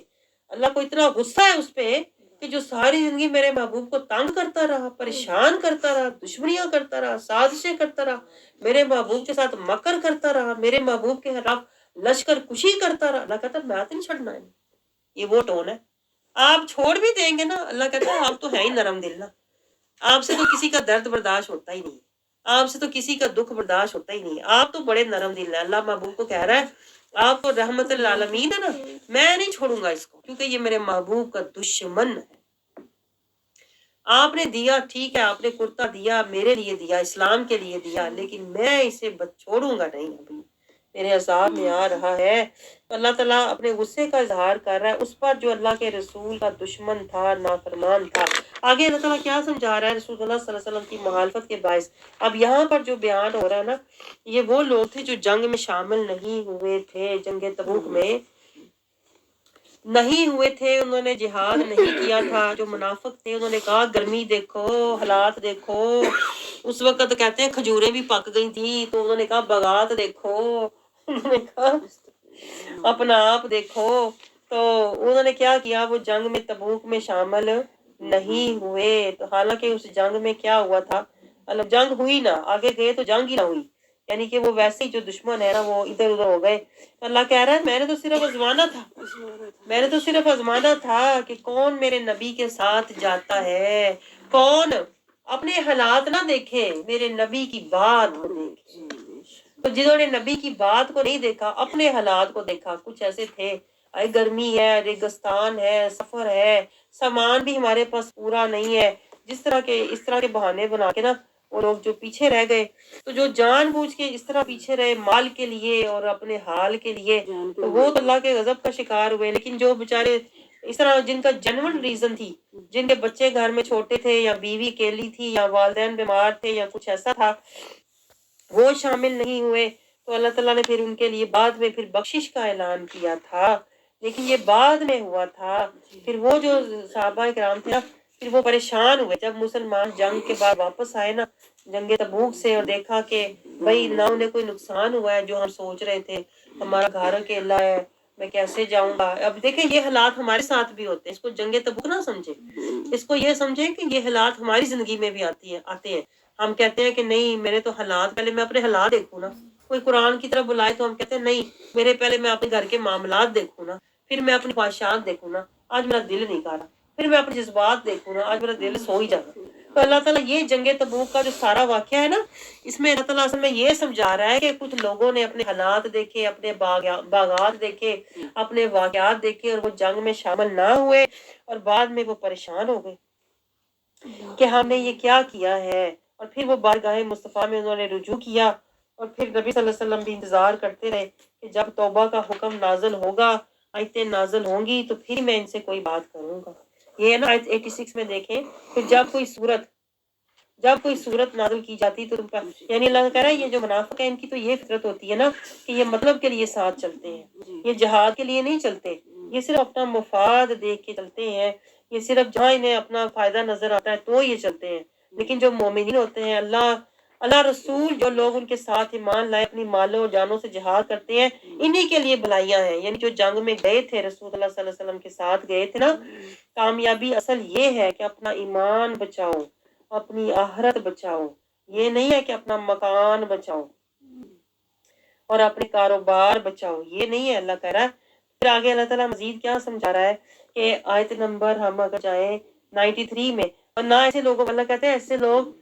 اللہ کو اتنا غصہ ہے اس پہ کہ جو ساری زندگی میرے محبوب کو تنگ کرتا رہا, پریشان کرتا رہا, دشمنیاں کرتا رہا, سازشیں کرتا رہا, میرے محبوب کے ساتھ مکر کرتا رہا, میرے محبوب کے خلاف لشکر کشی کرتا رہا, اللہ کہتا میں نہیں چھڑنا ہے. یہ وہ ٹون ہے, آپ چھوڑ بھی دیں گے نا, اللہ کہتا ہے آپ تو ہے ہی نرم دل نا, آپ سے تو کسی کا درد برداشت ہوتا ہی نہیں, آپ سے تو کسی کا دکھ برداشت ہوتا ہی نہیں, آپ تو بڑے نرم دل ہیں. اللہ محبوب کو کہہ رہا ہے آپ تو رحمت للعالمین ہے نا, میں نہیں چھوڑوں گا اس کو, کیونکہ یہ میرے محبوب کا دشمن ہے. آپ نے دیا ٹھیک ہے, آپ نے کرتا دیا میرے لیے دیا, اسلام کے لیے دیا, لیکن میں اسے چھوڑوں گا نہیں, ابھی میرے عذاب میں آ رہا ہے. تو اللہ تعالیٰ اپنے غصے کا اظہار کر رہا ہے اس پر جو اللہ کے رسول کا دشمن تھا, نافرمان تھا. آگے اللہ تعالیٰ کیا سمجھا رہا ہے رسول اللہ صلی اللہ علیہ وسلم کی مخالفت کے باعث. اب یہاں پر جو بیان ہو رہا ہے نا, یہ وہ لوگ تھے جو جنگ میں شامل نہیں ہوئے تھے, جنگ تبوک میں نہیں ہوئے تھے, انہوں نے جہاد نہیں کیا تھا. جو منافق تھے انہوں نے کہا گرمی دیکھو, حالات دیکھو, اس وقت کہتے ہیں کھجوریں بھی پک گئی تھی, تو انہوں نے کہا بغات دیکھو, انہوں نے کہا اپنا آپ دیکھو. تو انہوں نے کیا کیا, وہ جنگ میں تبوک میں شامل نہیں ہوئے. تو حالانکہ اس جنگ میں کیا ہوا تھا, جنگ ہوئی نہ, آگے گئے تو جنگ ہی نہ ہوئی, یعنی کہ وہ ویسے ہی جو دشمن ہے نا وہ ادھر ادھر ہو گئے. اللہ کہہ رہا ہے میں نے تو صرف آزمانا تھا, میں نے تو صرف آزمانا تھا کہ کون میرے نبی کے ساتھ جاتا ہے, کون اپنے حالات نہ دیکھے, میرے نبی کی بات کو دیکھے. تو جنہوں نے نبی کی بات کو نہیں دیکھا, اپنے حالات کو دیکھا, کچھ ایسے تھے گرمی ہے, ریگستان ہے, سفر ہے, سامان بھی ہمارے پاس پورا نہیں ہے, اس طرح کے بہانے بنا کے نا وہ لوگ جو پیچھے رہ گئے. تو جو جان بوجھ کے اس طرح پیچھے رہے مال کے لیے اور اپنے حال کے لیے, تو وہ تو اللہ کے غضب کا شکار ہوئے. لیکن جو بےچارے اس طرح جن کا جنون ریزن تھی, جن کے بچے گھر میں چھوٹے تھے, یا بیوی اکیلی تھی, یا والدین بیمار تھے, یا کچھ ایسا تھا, وہ شامل نہیں ہوئے. تو اللہ تعالیٰ نے پھر ان کے لیے بعد میں پھر بخشش کا اعلان کیا تھا, لیکن یہ بعد میں ہوا تھا. پھر وہ جو صحابہ کرام تھے نا, پھر وہ پریشان ہوئے جب مسلمان جنگ کے بعد واپس آئے نا, جنگ تبوک سے، اور دیکھا کہ بھائی نہ انہیں کوئی نقصان ہوا ہے جو ہم سوچ رہے تھے، ہمارا گھر اکیلا ہے، میں کیسے جاؤں گا۔ اب دیکھیں یہ حالات ہمارے ساتھ بھی ہوتے ہیں، اس کو جنگ تبوک نہ سمجھے، اس کو یہ سمجھے کہ یہ حالات ہماری زندگی میں بھی آتے ہیں۔ ہم کہتے ہیں کہ نہیں میرے تو حالات، پہلے میں اپنے حالات دیکھوں نا۔ کوئی قرآن کی طرف بلائے تو ہم کہتے ہیں نہیں میرے پہلے میں اپنے گھر کے معاملات دیکھوں نا، پھر میں اپنی خواہشات دیکھوں نا، آج میرا دل نہیں کر رہا، پھر میں اپنے جذبات دیکھوں نا، آج میرا دل سو ہی جانا۔ تو اللہ تعالیٰ یہ جنگ تبوک کا جو سارا واقعہ ہے نا، اس میں اللہ تعالیٰ اصل میں یہ سمجھا رہا ہے کہ کچھ لوگوں نے اپنے حالات دیکھے، اپنے باغات دیکھے، اپنے واقعات دیکھے، اور وہ جنگ میں شامل نہ ہوئے، اور بعد میں وہ پریشان ہو گئے کہ ہم نے یہ کیا کیا ہے۔ اور پھر وہ بارگاہ مصطفیٰ میں انہوں نے رجوع کیا، اور پھر نبی صلی اللہ علیہ وسلم بھی انتظار کرتے رہے کہ جب توبہ کا حکم نازل ہوگا، آیتیں نازل ہوں گی تو پھر میں ان سے کوئی بات کروں گا۔ یہ ہے نا آیت 86 میں دیکھیں، پھر جب کوئی صورت نازل کی جاتی تو یعنی اللہ کہہ رہا ہے یہ جو منافق ہیں ان کی تو یہ فطرت ہوتی ہے نا کہ یہ مطلب کے لیے ساتھ چلتے ہیں، یہ جہاد کے لیے نہیں چلتے، یہ صرف اپنا مفاد دیکھ کے چلتے ہیں، یہ صرف جہاں انہیں اپنا فائدہ نظر آتا ہے تو یہ چلتے ہیں۔ لیکن جو مومنین ہوتے ہیں، اللہ رسول، جو لوگ ان کے ساتھ ایمان لائے، اپنی مالوں اور جانوں سے جہاد کرتے ہیں، انہی کے لیے بھلائیاں ہیں۔ یعنی جو جنگ میں گئے تھے رسول اللہ صلی اللہ علیہ وسلم کے ساتھ گئے تھے نا، کامیابی اصل یہ ہے کہ اپنا ایمان بچاؤ، اپنی آخرت بچاؤ، یہ نہیں ہے کہ اپنا مکان بچاؤ اور اپنے کاروبار بچاؤ، یہ نہیں ہے۔ اللہ کہہ رہا ہے، پھر آگے اللہ تعالیٰ مزید کیا سمجھا رہا ہے کہ آیت نمبر ہم اگر جائیں 93 میں، اور نہ ایسے لوگوں، اللہ کہتے ہیں ایسے لوگ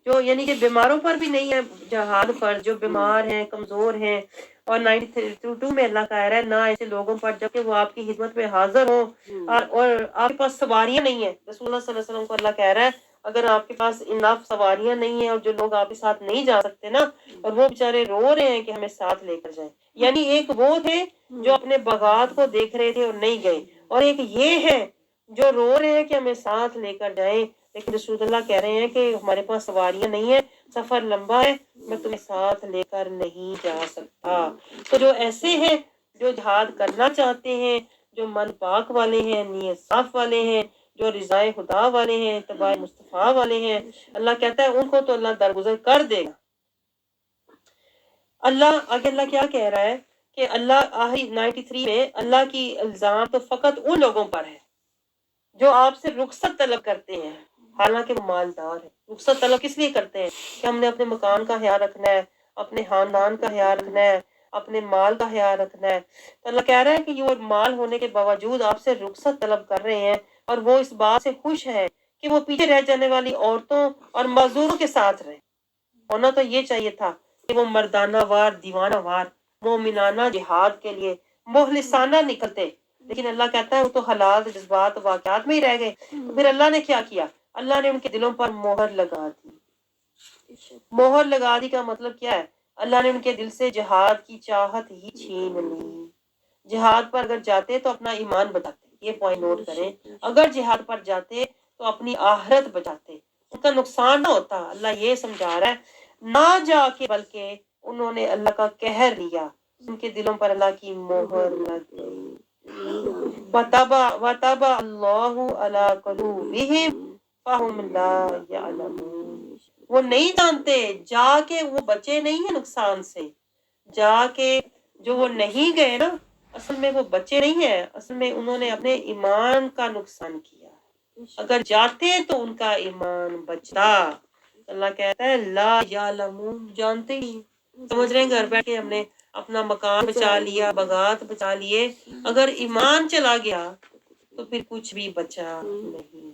جو یعنی کہ بیماروں پر بھی نہیں ہے جہاد پر، جو بیمار ہیں، کمزور ہیں۔ اور 92 میں اللہ کہہ رہا ہے نہ ایسے لوگوں پر جبکہ وہ آپ کی خدمت میں حاضر ہوں اور آپ کے پاس سواریاں نہیں ہیں۔ رسول اللہ صلی اللہ علیہ وسلم کو اللہ کہہ رہا ہے اگر آپ کے پاس انف سواریاں نہیں ہیں اور جو لوگ آپ کے ساتھ نہیں جا سکتے نا، اور وہ بیچارے رو رہے ہیں کہ ہمیں ساتھ لے کر جائیں، یعنی ایک وہ تھے جو اپنے باغات کو دیکھ رہے تھے اور نہیں گئے، اور ایک یہ ہے جو رو رہے ہیں کہ ہمیں ساتھ لے کر جائیں، لیکن رسول اللہ کہہ رہے ہیں کہ ہمارے پاس سواریاں نہیں ہیں، سفر لمبا ہے، میں تمہیں ساتھ لے کر نہیں جا سکتا۔ تو جو ایسے ہیں جو جہاد کرنا چاہتے ہیں، جو من پاک والے ہیں، نیت صاف والے ہیں، جو رضائے خدا والے ہیں، اتباع مصطفیٰ والے ہیں، اللہ کہتا ہے ان کو تو اللہ درگزر کر دے گا۔ آگے اللہ کیا کہہ رہا ہے کہ اللہ 93 میں اللہ کی الزام تو فقط ان لوگوں پر ہے جو آپ سے رخصت طلب کرتے ہیں حالانکہ وہ مالدار ہے۔ رخصت طلب کس لیے کرتے ہیں؟ کہ ہم نے اپنے مکان کا خیال رکھنا ہے، اپنے خاندان کا خیال رکھنا ہے، اپنے مال کا خیال رکھنا ہے۔ تو اللہ کہہ رہا ہے کہ وہ مال ہونے کے باوجود آپ سے رخصت طلب کر رہے ہیں، اور وہ اس بات سے خوش ہے کہ وہ پیچھے رہ جانے والی عورتوں اور معذوروں کے ساتھ رہیں۔ ہونا تو یہ چاہیے تھا کہ وہ مردانہ وار، دیوانہ وار، مومنانہ جہاد کے لیے مخلصانہ نکلتے، لیکن اللہ کہتا ہے وہ تو حالات، جذبات، واقعات میں ہی رہ گئے۔ تو پھر اللہ نے کیا کیا؟ اللہ نے ان کے دلوں پر مہر لگا دی۔ مہر لگا دی کا مطلب کیا ہے؟ اللہ نے ان کے دل سے جہاد کی چاہت ہی چھین لی۔ جہاد پر اگر جاتے تو اپنا ایمان بچاتے، یہ پوائنٹ نوٹ کریں، اگر جہاد پر جاتے تو اپنی آخرت بچاتے، ان کا نقصان نہ ہوتا۔ اللہ یہ سمجھا رہا ہے نہ جا کے بلکہ انہوں نے اللہ کا قہر لیا، ان کے دلوں پر اللہ کی مہر لگ گئی۔ وَطَبَعَ اللَّهُ عَلَىٰ قُلُوبِهِمْ فَهُمْ لَا يَعْلَمُونَ۔ وہ نہیں جانتے، جا کے وہ بچے نہیں ہیں نقصان سے، جا کے جو وہ نہیں گئے نا، اصل میں وہ بچے نہیں ہیں، اصل میں انہوں نے اپنے ایمان کا نقصان کیا۔ اگر جاتے تو ان کا ایمان بچتا۔ اللہ کہتا ہے لا یعلمون، جانتے ہی، سمجھ رہے ہیں گھر بیٹھ کے ہم نے اپنا مکان بچا لیا، باغات بچا لیے، اگر ایمان چلا گیا تو پھر کچھ بھی بچا نہیں۔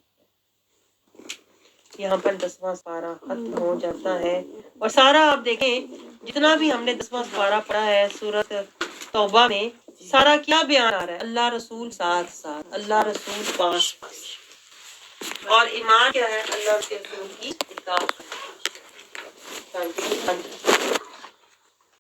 یہاں پر 10واں سپارہ ختم ہو جاتا ہے، اور سارا آپ دیکھیں جتنا بھی ہم نے 10واں سپارہ پڑھا ہے سورۃ توبہ میں، سارا کیا بیان آ رہا ہے؟ اللہ رسول ساتھ ساتھ، اللہ رسول پاس پاس، اور ایمان کیا ہے؟ اللہ کے رسول کی اطاعت۔